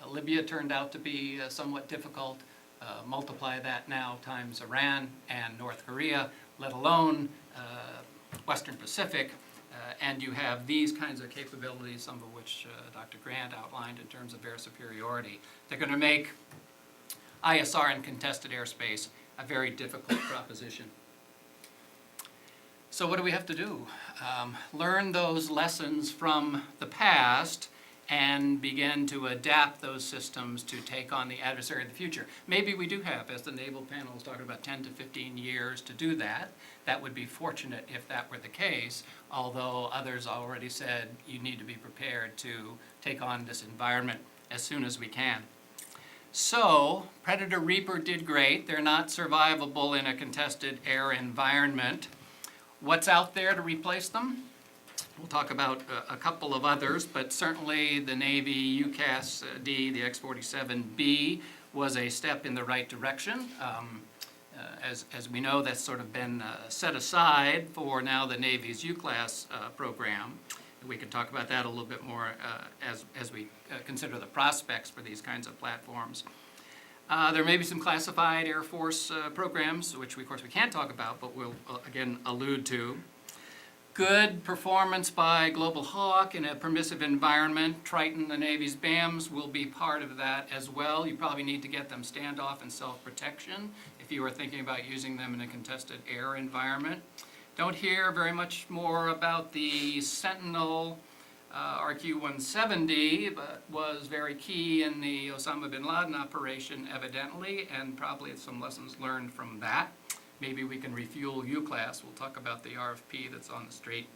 E: Libya turned out to be somewhat difficult. Multiply that now times Iran and North Korea, let alone Western Pacific, and you have these kinds of capabilities, some of which Dr. Grant outlined in terms of air superiority. They're going to make ISR in contested airspace a very difficult proposition. So what do we have to do? Learn those lessons from the past and begin to adapt those systems to take on the adversary of the future. Maybe we do have, as the naval panel is talking about, 10 to 15 years to do that. That would be fortunate if that were the case, although others already said you need to be prepared to take on this environment as soon as we can. So, Predator Reaper did great. They're not survivable in a contested air environment. What's out there to replace them? We'll talk about a couple of others, but certainly the Navy UCAS-D, the X-47B, was a step in the right direction. As we know, that's sort of been set aside for now the Navy's U-class program. We can talk about that a little bit more as we consider the prospects for these kinds of platforms. There may be some classified Air Force programs, which of course we can't talk about, but we'll again allude to. Good performance by Global Hawk in a permissive environment. Triton, the Navy's BAMs, will be part of that as well. You probably need to get them standoff and self-protection if you are thinking about using them in a contested air environment. Don't hear very much more about the Sentinel RQ-170, but was very key in the Osama bin Laden operation, evidently, and probably some lessons learned from that. Maybe we can refuel U-class. We'll talk about the RFP that's on the street.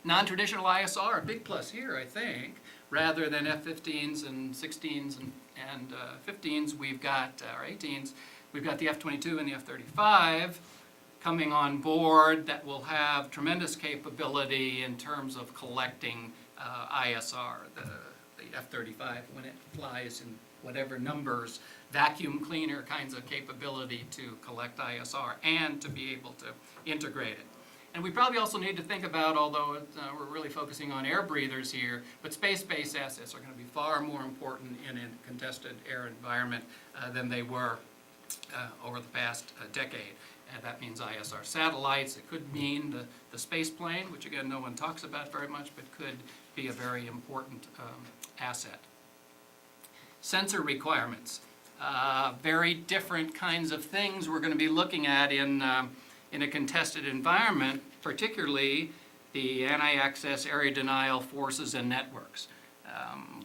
E: Non-traditional ISR, a big plus here, I think. rather than F-15s and 16s and 15s, we've got, or 18s, we've got the F-22 and the F-35 coming on board that will have tremendous capability in terms of collecting ISR. The F-35, when it flies in whatever numbers, vacuum cleaner kinds of capability to collect ISR and to be able to integrate it. And we probably also need to think about, although we're really focusing on air breathers here, but space-based assets are going to be far more important in a contested air environment than they were over the past decade. And that means ISR satellites. It could mean the space plane, which again no one talks about very much, but could be a very important asset. Sensor requirements. Very different kinds of things we're going to be looking at in a contested environment, particularly the anti-access area denial forces and networks.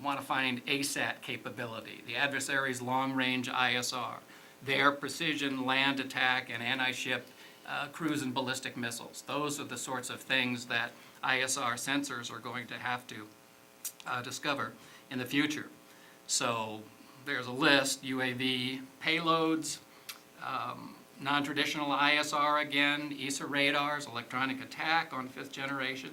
E: Want to find ASAT capability, the adversary's long-range ISR, their precision land attack and anti-ship cruise and ballistic missiles. Those are the sorts of things that ISR sensors are going to have to discover in the future. So there's a list: UAV payloads, non-traditional ISR again, ESA radars, electronic attack on 5th generation,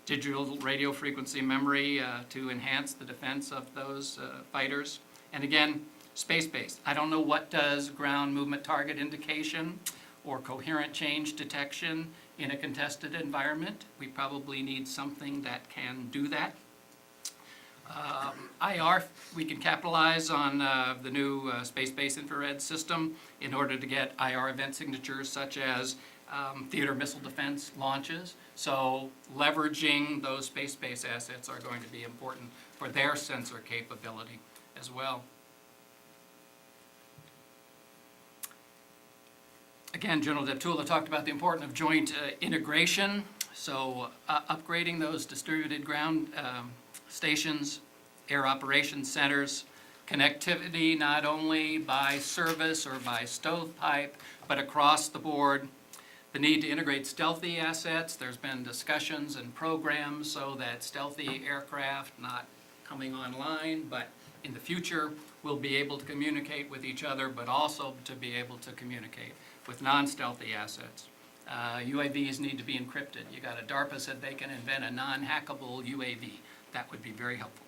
E: digital radio frequency memory to enhance the defense of those fighters, and again, space-based. I don't know what does ground movement target indication or coherent change detection in a contested environment. We probably need something that can do that. IR, we can capitalize on the new space-based infrared system in order to get IR event signatures such as theater missile defense launches. So leveraging those space-based assets are going to be important for their sensor capability as well. Again, General Deptula talked about the importance of joint integration. So upgrading those distributed ground stations, air operations centers, connectivity not only by service or by stovepipe, but across the board. The need to integrate stealthy assets. There's been discussions and programs so that stealthy aircraft not coming online, but in the future will be able to communicate with each other, but also to be able to communicate with non-stealthy assets. UAVs need to be encrypted. DARPA said they can invent a non-hackable UAV. That would be very helpful.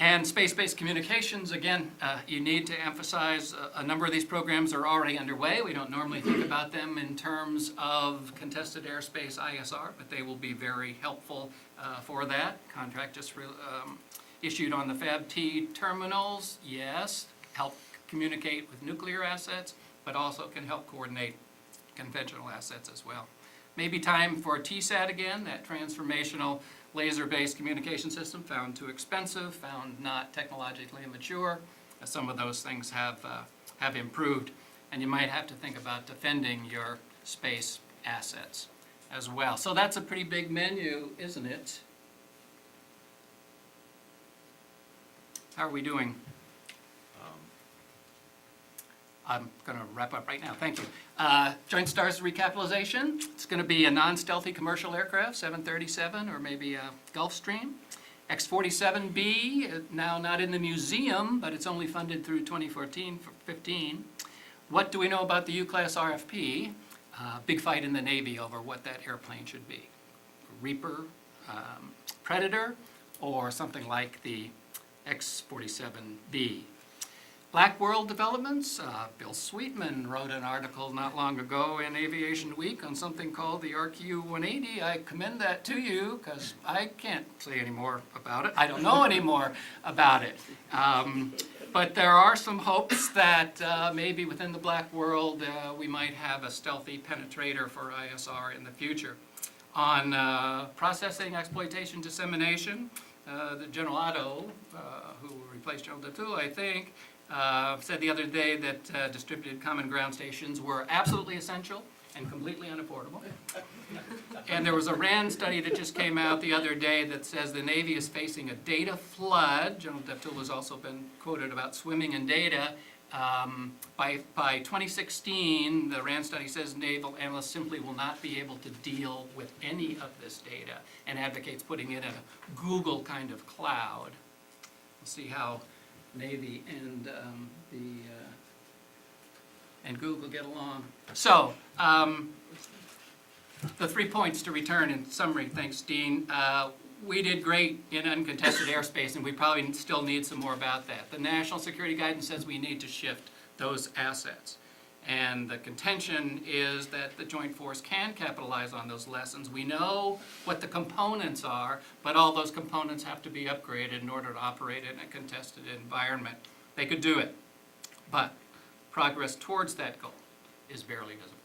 E: And space-based communications, again, you need to emphasize a number of these programs are already underway. We don't normally think about them in terms of contested airspace ISR, but they will be very helpful for that. Contract just issued on the FAB-T terminals, yes, help communicate with nuclear assets, but also can help coordinate conventional assets as well. Maybe time for TSAT again, that transformational laser-based communication system, found too expensive, found not technologically mature. Some of those things have improved, and you might have to think about defending your space assets as well. So that's a pretty big menu, isn't it? How are we doing? I'm going to wrap up right now. Thank you. Joint Stars recapitalization. It's going to be a non-stealthy commercial aircraft, 737 or maybe a Gulfstream. X-47B, now not in the museum, but it's only funded through 2014-15. What do we know about the U-class RFP? Big fight in the Navy over what that airplane should be. Reaper, Predator, or something like the X-47B. Black World Developments, Bill Sweetman wrote an article not long ago in Aviation Week on something called the RQ-180. I commend that to you because I can't say any more about it. I don't know any more about it. But there are some hopes that maybe within the Black World we might have a stealthy penetrator for ISR in the future. On processing, exploitation, dissemination, the General Otto, who replaced General Deptula, I think, said the other day that distributed common ground stations were absolutely essential and completely unaffordable. And there was a RAND study that just came out the other day that says the Navy is facing a data flood. General Deptula has also been quoted about swimming in data, By 2016, the RAND study says naval analysts simply will not be able to deal with any of this data and advocates putting it in a Google kind of cloud. We'll see how Navy and Google get along. So, the 3 points to return in summary, thanks Dean. We did great in uncontested airspace, and we probably still need some more about that. The national security guidance says we need to shift those assets. And the contention is that the Joint Force can capitalize on those lessons. We know what the components are, but all those components have to be upgraded in order to operate in a contested environment. They could do it, but progress towards that goal is barely visible.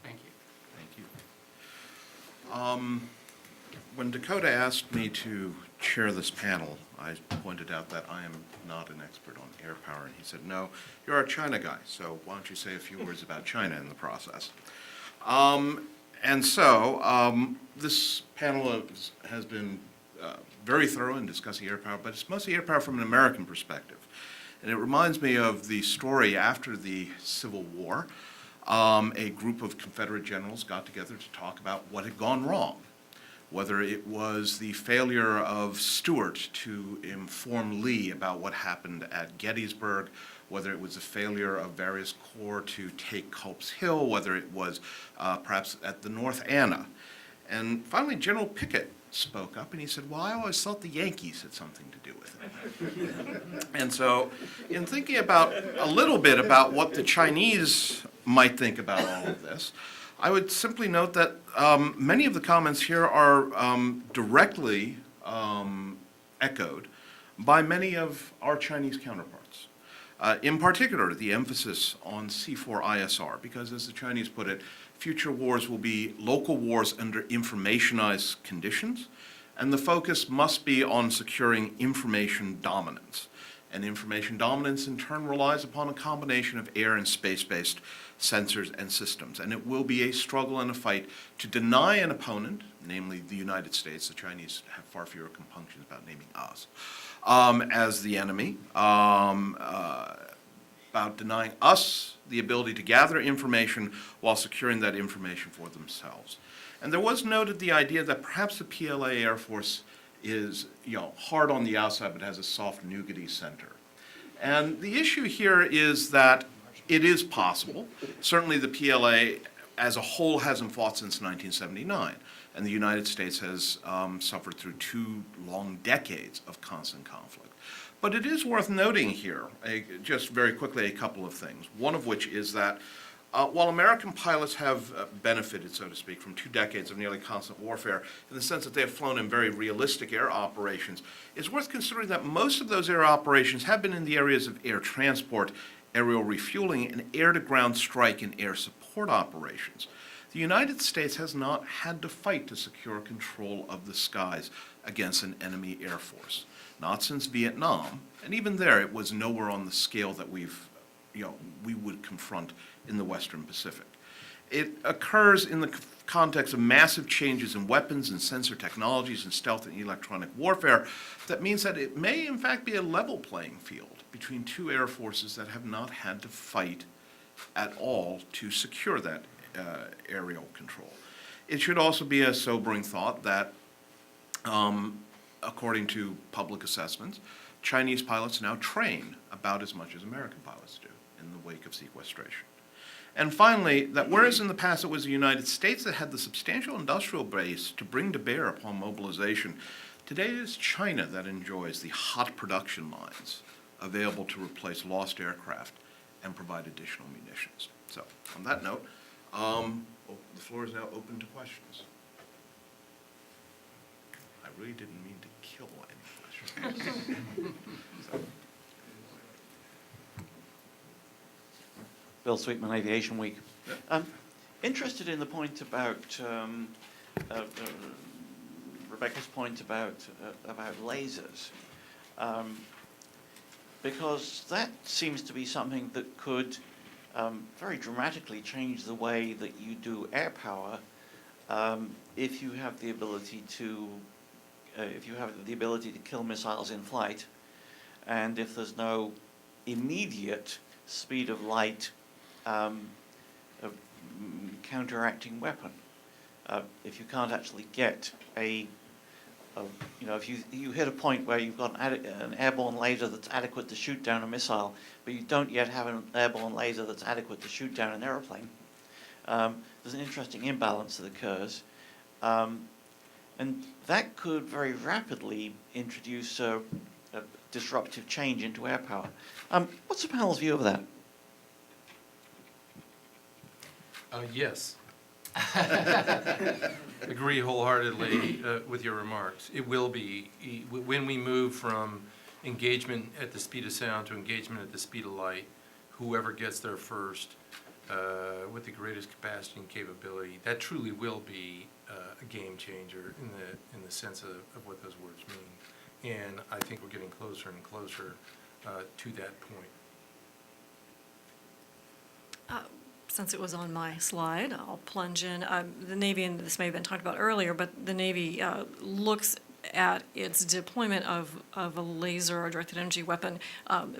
E: Thank you.
B: Thank you. When Dakota asked me to chair this panel, I pointed out that I am not an expert on air power, and he said, no, you're a China guy, so why don't you say a few words about China in the process? This panel has been very thorough in discussing air power, but it's mostly air power from an American perspective. And it reminds me of the story after the Civil War. A group of Confederate generals got together to talk about what had gone wrong, whether it was the failure of Stuart to inform Lee about what happened at Gettysburg, whether it was the failure of various corps to take Culp's Hill, whether it was perhaps at the North Anna. And finally, General Pickett spoke up and he said, well, I always thought the Yankees had something to do with it. And so in thinking about a little bit about what the Chinese might think about all of this, I would simply note that many of the comments here are directly echoed by many of our Chinese counterparts. In particular, the emphasis on C4ISR, because as the Chinese put it, future wars will be local wars under informationized conditions, and the focus must be on securing information dominance. And information dominance in turn relies upon a combination of air and space-based sensors and systems. And it will be a struggle and a fight to deny an opponent, namely the United States, the Chinese have far fewer compunctions about naming us, as the enemy, about denying us the ability to gather information while securing that information for themselves. And there was noted the idea that perhaps the PLA Air Force is, hard on the outside but has a soft nougaty center. And the issue here is that it is possible. Certainly the PLA as a whole hasn't fought since 1979, and the United States has suffered through 2 long decades of constant conflict. But it is worth noting here, just very quickly, a couple of things. One of which is that while American pilots have benefited, so to speak, from 2 decades of nearly constant warfare, in the sense that they have flown in very realistic air operations, it's worth considering that most of those air operations have been in the areas of air transport, aerial refueling, and air-to-ground strike and air support operations. The United States has not had to fight to secure control of the skies against an enemy air force. Not since Vietnam, and even there it was nowhere on the scale that we would confront in the Western Pacific. It occurs in the context of massive changes in weapons and sensor technologies and stealth and electronic warfare. That means that it may in fact be a level playing field between 2 air forces that have not had to fight at all to secure that aerial control. It should also be a sobering thought that according to public assessments, Chinese pilots now train about as much as American pilots do in the wake of sequestration. And finally, that whereas in the past it was the United States that had the substantial industrial base to bring to bear upon mobilization, today it is China that enjoys the hot production lines available to replace lost aircraft and provide additional munitions. So, on that note, the floor is now open to questions. I really didn't mean to kill any questions.
F: Bill Sweetman, Aviation Week. Interested in the point about Rebecca's point about lasers, because that seems to be something that could very dramatically change the way that you do air power if you have the ability to kill missiles in flight, and if there's no immediate speed of light counteracting weapon. If you can't actually get if you hit a point where you've got an airborne laser that's adequate to shoot down a missile, but you don't yet have an airborne laser that's adequate to shoot down an aeroplane, there's an interesting imbalance that occurs. And that could very rapidly introduce a disruptive change into air power. What's the panel's view of that?
C: Yes. Agree wholeheartedly with your remarks. It will be, when we move from engagement at the speed of sound to engagement at the speed of light, whoever gets there first with the greatest capacity and capability, that truly will be a game changer in the sense of what those words mean. And I think we're getting closer and closer to that point.
D: Since it was on my slide, I'll plunge in. The Navy, and this may have been talked about earlier, but the Navy looks at its deployment of a laser or directed energy weapon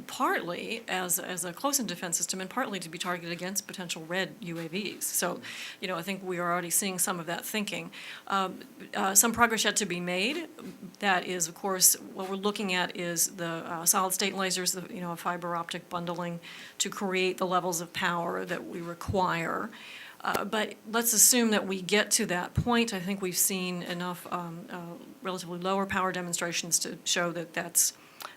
D: partly as a close-in defense system and partly to be targeted against potential red UAVs. So, I think we are already seeing some of that thinking. Some progress yet to be made. That is, of course, what we're looking at is the solid-state lasers, fiber optic bundling to create the levels of power that we require. But let's assume that we get to that point. I think we've seen enough relatively lower power demonstrations to show that that's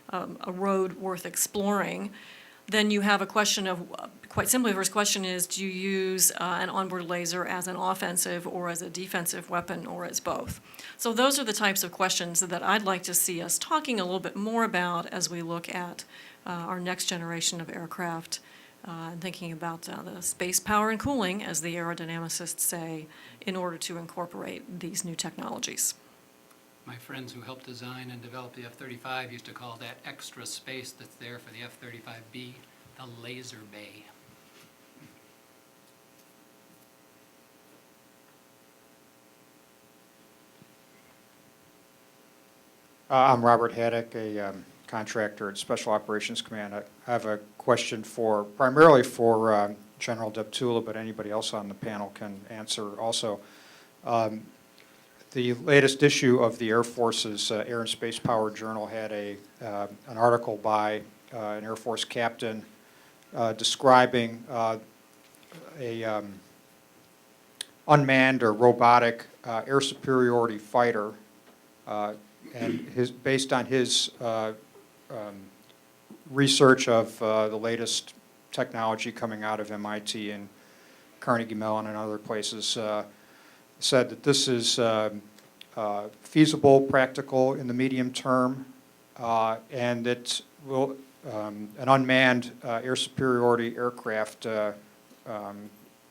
D: a road worth exploring. Then you have a question of, quite simply, the first question is, do you use an onboard laser as an offensive or as a defensive weapon or as both? So those are the types of questions that I'd like to see us talking a little bit more about as we look at our next generation of aircraft. And thinking about the space power and cooling, as the aerodynamicists say, in order to incorporate these new technologies.
E: My friends who helped design and develop the F-35 used to call that extra space that's there for the F-35B the laser bay.
G: I'm Robert Haddock, a contractor at Special Operations Command. I have a question primarily for General Deptula, but anybody else on the panel can answer also. The latest issue of the Air Force's Air and Space Power Journal had an article by an Air Force captain describing a unmanned or robotic air superiority fighter, and based on his research of the latest technology coming out of MIT and Carnegie Mellon and other places, said that this is feasible, practical in the medium term, and that an unmanned air superiority aircraft,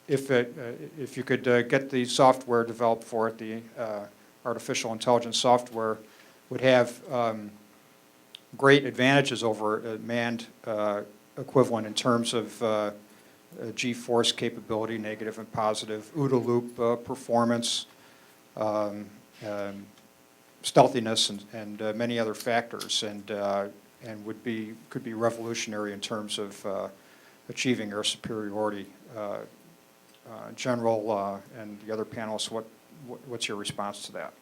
G: if you could get the software developed for it, the artificial intelligence software, would have great advantages over a manned equivalent in terms of G-force capability, negative and positive, OODA loop performance, stealthiness, and many other factors, and could be revolutionary in terms of achieving air superiority. General and the other panelists, what's your response to that?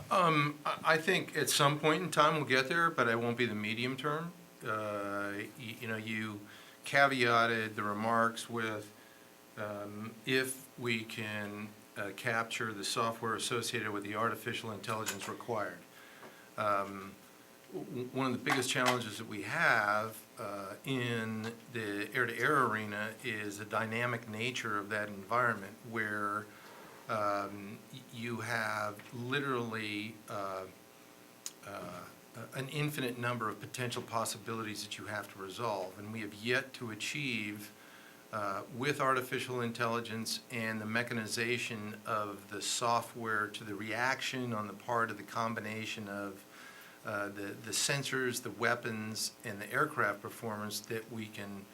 C: I think at some point in time we'll get there, but it won't be the medium term. You caveated the remarks with if we can capture the software associated with the artificial intelligence required. One of the biggest challenges that we have in the air-to-air arena is the dynamic nature of that environment where you have literally an infinite number of potential possibilities that you have to resolve, and we have yet to achieve with artificial intelligence and the mechanization of the software to the reaction on the part of the combination of the sensors, the weapons, and the aircraft performance that we can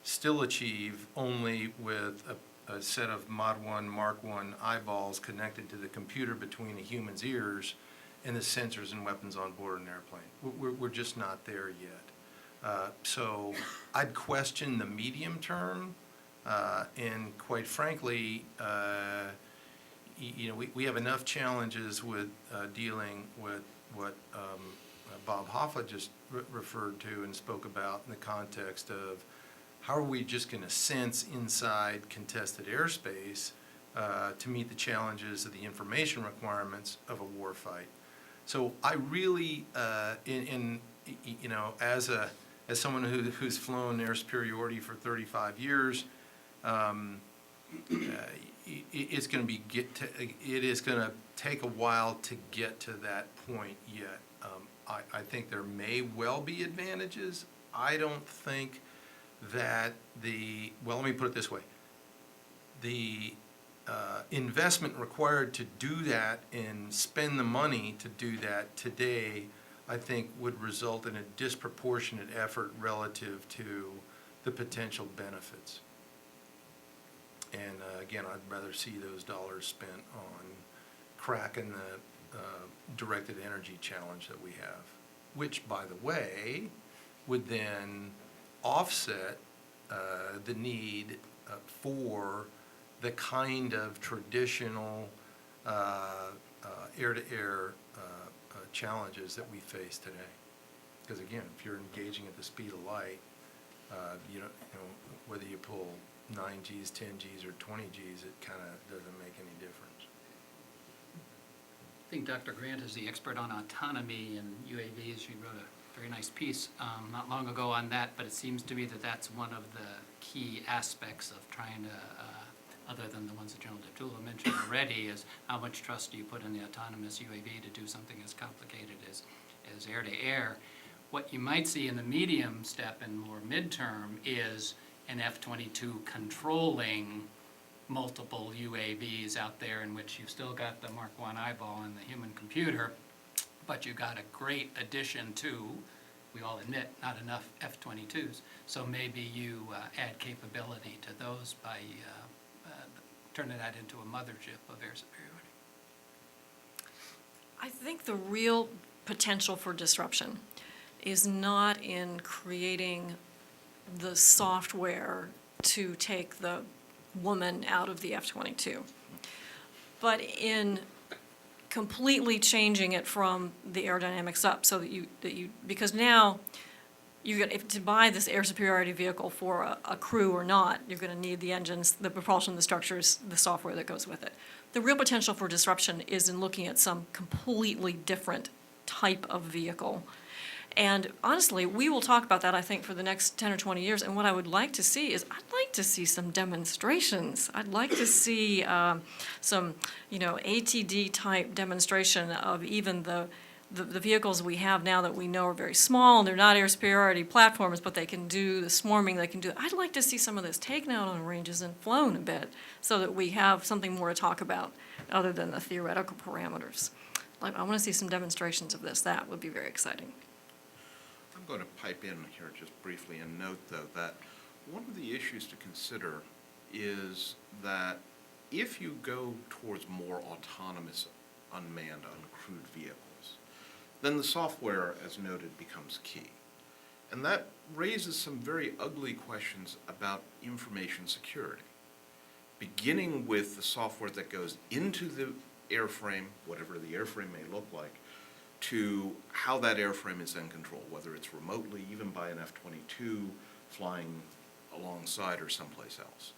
C: still achieve only with a set of Mod 1, Mark 1 eyeballs connected to the computer between a human's ears and the sensors and weapons on board an airplane. We're just not there yet. So I'd question the medium term, and quite frankly, we have enough challenges with dealing with what Bob Hoffa just referred to and spoke about in the context of how are we just going to sense inside contested airspace to meet the challenges of the information requirements of a war fight. So I really, as someone who's flown air superiority for 35 years, it's going to be it is going to take a while to get to that point yet. I think there may well be advantages. I don't think that well, let me put it this way. The investment required to do that and spend the money to do that today, I think would result in a disproportionate effort relative to the potential benefits. And again, I'd rather see those dollars spent on cracking the directed energy challenge that we have, which, by the way, would then offset the need for the kind of traditional air-to-air challenges that we face today. Because again, if you're engaging at the speed of light, whether you pull 9 Gs, 10 Gs, or 20 Gs, it kind of doesn't make any difference.
E: I think Dr. Grant is the expert on autonomy and UAVs. She wrote a very nice piece not long ago on that, but it seems to me that that's one of the key aspects of trying to, other than the ones that General Deptula mentioned already, is how much trust do you put in the autonomous UAV to do something as complicated as air-to-air. What you might see in the medium step and more midterm is an F-22 controlling multiple UAVs out there, in which you've still got the Mark I eyeball and the human computer, but you got a great addition to, we all admit, not enough F-22s. So maybe you add capability to those by turning that into a mothership of air superiority.
D: I think the real potential for disruption is not in creating the software to take the woman out of the F-22, but in completely changing it from the aerodynamics up, so that you because now to buy this air superiority vehicle for a crew or not, you're going to need the engines, the propulsion, the structures, the software that goes with it. The real potential for disruption is in looking at some completely different type of vehicle. And honestly, we will talk about that, I think, for the next 10 or 20 years. And what I would like to see is, I'd like to see some demonstrations. I'd like to see some, ATD-type demonstration of even the vehicles we have now that we know are very small, and they're not air superiority platforms, but they can do the swarming, they can do. I'd like to see some of this taken out on ranges and flown a bit, so that we have something more to talk about other than the theoretical parameters. I want to see some demonstrations of this. That would be very exciting.
B: I'm going to pipe in here just briefly and note, though, that one of the issues to consider is that if you go towards more autonomous, unmanned, uncrewed vehicles, then the software, as noted, becomes key. And that raises some very ugly questions about information security, beginning with the software that goes into the airframe, whatever the airframe may look like, to how that airframe is then controlled, whether it's remotely, even by an F-22 flying alongside or someplace else.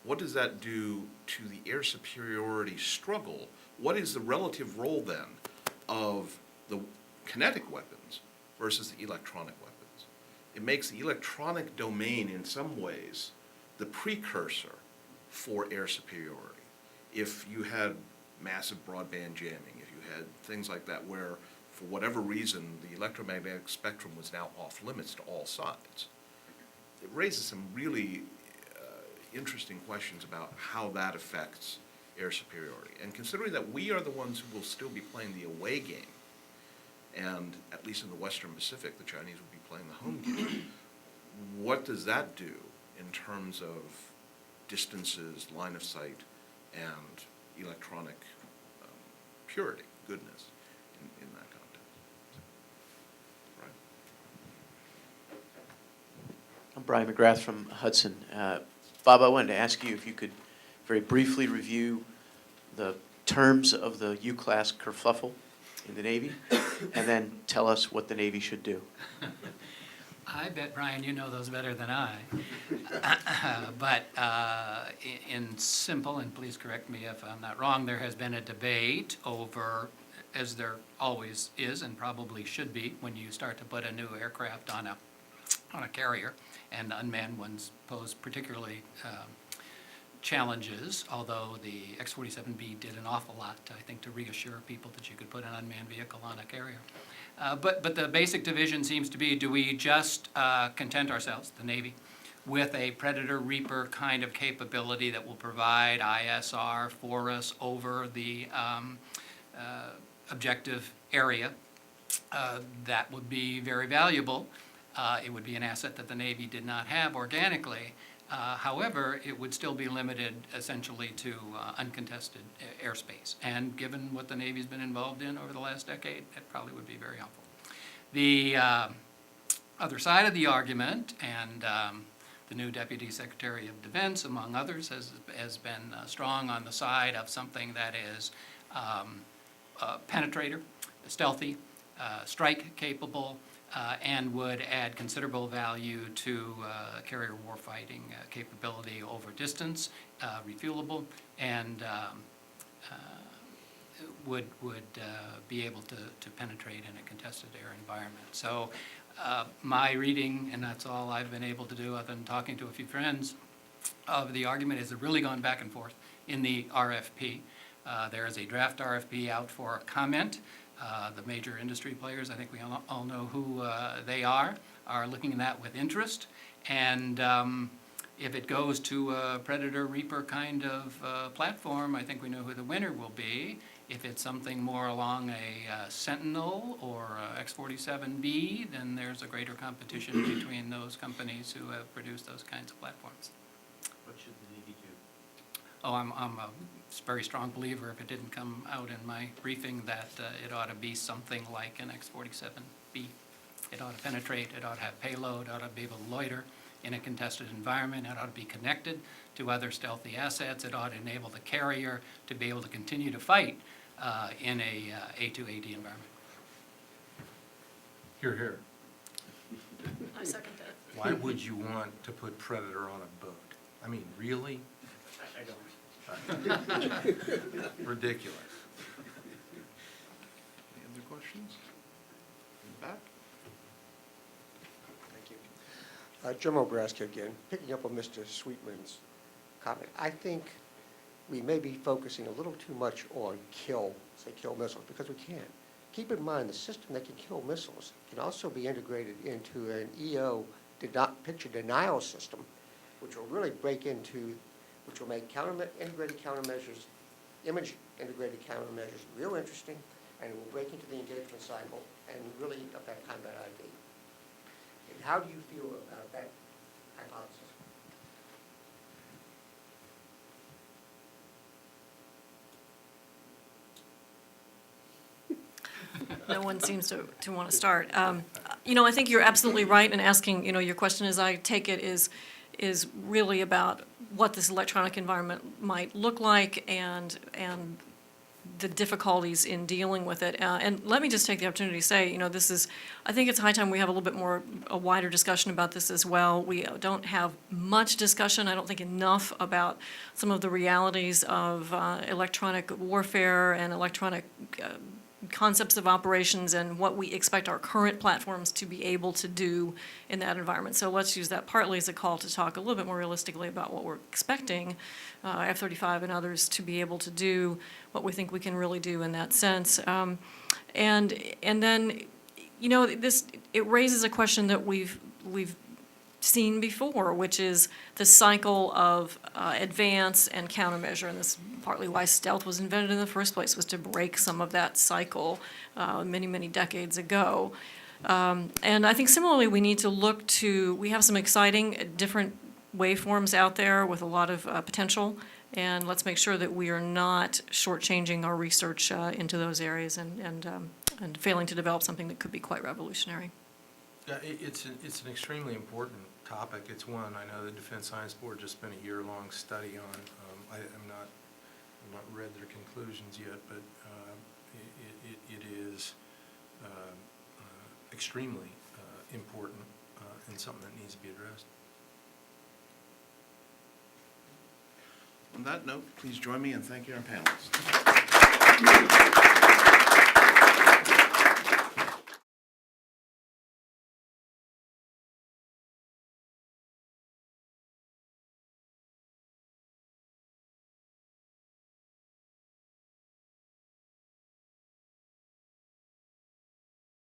B: What does that do to the air superiority struggle? What is the relative role then of the kinetic weapons versus the electronic weapons? It makes the electronic domain in some ways the precursor for air superiority. If you had massive broadband jamming, if you had things like that where, for whatever reason, the electromagnetic spectrum was now off limits to all sides, it raises some really interesting questions about how that affects air superiority. And considering that we are the ones who will still be playing the away game, and at least in the Western Pacific, the Chinese will be playing the home game, what does that do in terms of distances, line of sight, and electronic purity, goodness in that context?
H: Brian McGrath from Hudson. Bob, I wanted to ask you if you could very briefly review the terms of the U-class kerfuffle in the Navy, and then tell us what the Navy should do.
E: I bet, Brian, you know those better than I. But in simple, and please correct me if I'm not wrong, there has been a debate over, as there always is and probably should be, when you start to put a new aircraft on a carrier, and unmanned ones pose particularly challenges, although the X-47B did an awful lot, I think, to reassure people that you could put an unmanned vehicle on a carrier. But the basic division seems to be, do we just content ourselves, the Navy, with a Predator-Reaper kind of capability that will provide ISR for us over the objective area? That would be very valuable. It would be an asset that the Navy did not have organically. However, it would still be limited essentially to uncontested airspace. And given what the Navy's been involved in over the last decade, it probably would be very helpful. The other side of the argument, and the new Deputy Secretary of Defense, among others, has been strong on the side of something that is penetrator, stealthy, strike capable, and would add considerable value to carrier warfighting capability over distance, refuelable, and would be able to penetrate in a contested air environment. So my reading, and that's all I've been able to do other than talking to a few friends, of the argument is really gone back and forth in the RFP. There is a draft RFP out for comment. The major industry players, I think we all know who they are looking at that with interest. And if it goes to a Predator-Reaper kind of platform, I think we know who the winner will be. If it's something more along a Sentinel or X-47B, then there's a greater competition between those companies who have produced those kinds of platforms.
H: What should the Navy do?
E: Oh, I'm a very strong believer, if it didn't come out in my briefing, that it ought to be something like an X-47B. It ought to penetrate, it ought to have payload, it ought to be able to loiter in a contested environment, it ought to be connected to other stealthy assets, it ought to enable the carrier to be able to continue to fight in a A2AD environment.
C: Here, here.
D: I second that.
C: Why would you want to put Predator on a boat? I mean, really?
H: I don't.
C: Ridiculous.
B: Any other questions? In the back?
I: Thank you. Jim Obraska again, picking up on Mr. Sweetman's comment. I think we may be focusing a little too much on kill missiles, because we can't. Keep in mind, the system that can kill missiles can also be integrated into an EO picture denial system, which will really which will make integrated countermeasures, image integrated countermeasures real interesting, and it will break into the engagement cycle and really affect combat ID. And how do you feel about that hypothesis?
D: No one seems to want to start. I think you're absolutely right in asking, your question, as I take it, is really about what this electronic environment might look like and the difficulties in dealing with it. And let me just take the opportunity to say, I think it's high time we have a wider discussion about this as well. We don't have much discussion, I don't think enough, about some of the realities of electronic warfare and electronic concepts of operations and what we expect our current platforms to be able to do in that environment. So let's use that partly as a call to talk a little bit more realistically about what we're expecting F-35 and others to be able to do, what we think we can really do in that sense. And then, it raises a question that we've seen before, which is the cycle of advance and countermeasure, and this is partly why stealth was invented in the first place, was to break some of that cycle many, many decades ago. And I think similarly we need to we have some exciting different waveforms out there with a lot of potential, and let's make sure that we are not shortchanging our research into those areas and failing to develop something that could be quite revolutionary.
C: Yeah, it's an extremely important topic. It's one I know the Defense Science Board just spent a year-long study on. I've not read their conclusions yet, but it is extremely important and something that needs to be addressed.
B: On that note, please join me in thanking our panelists.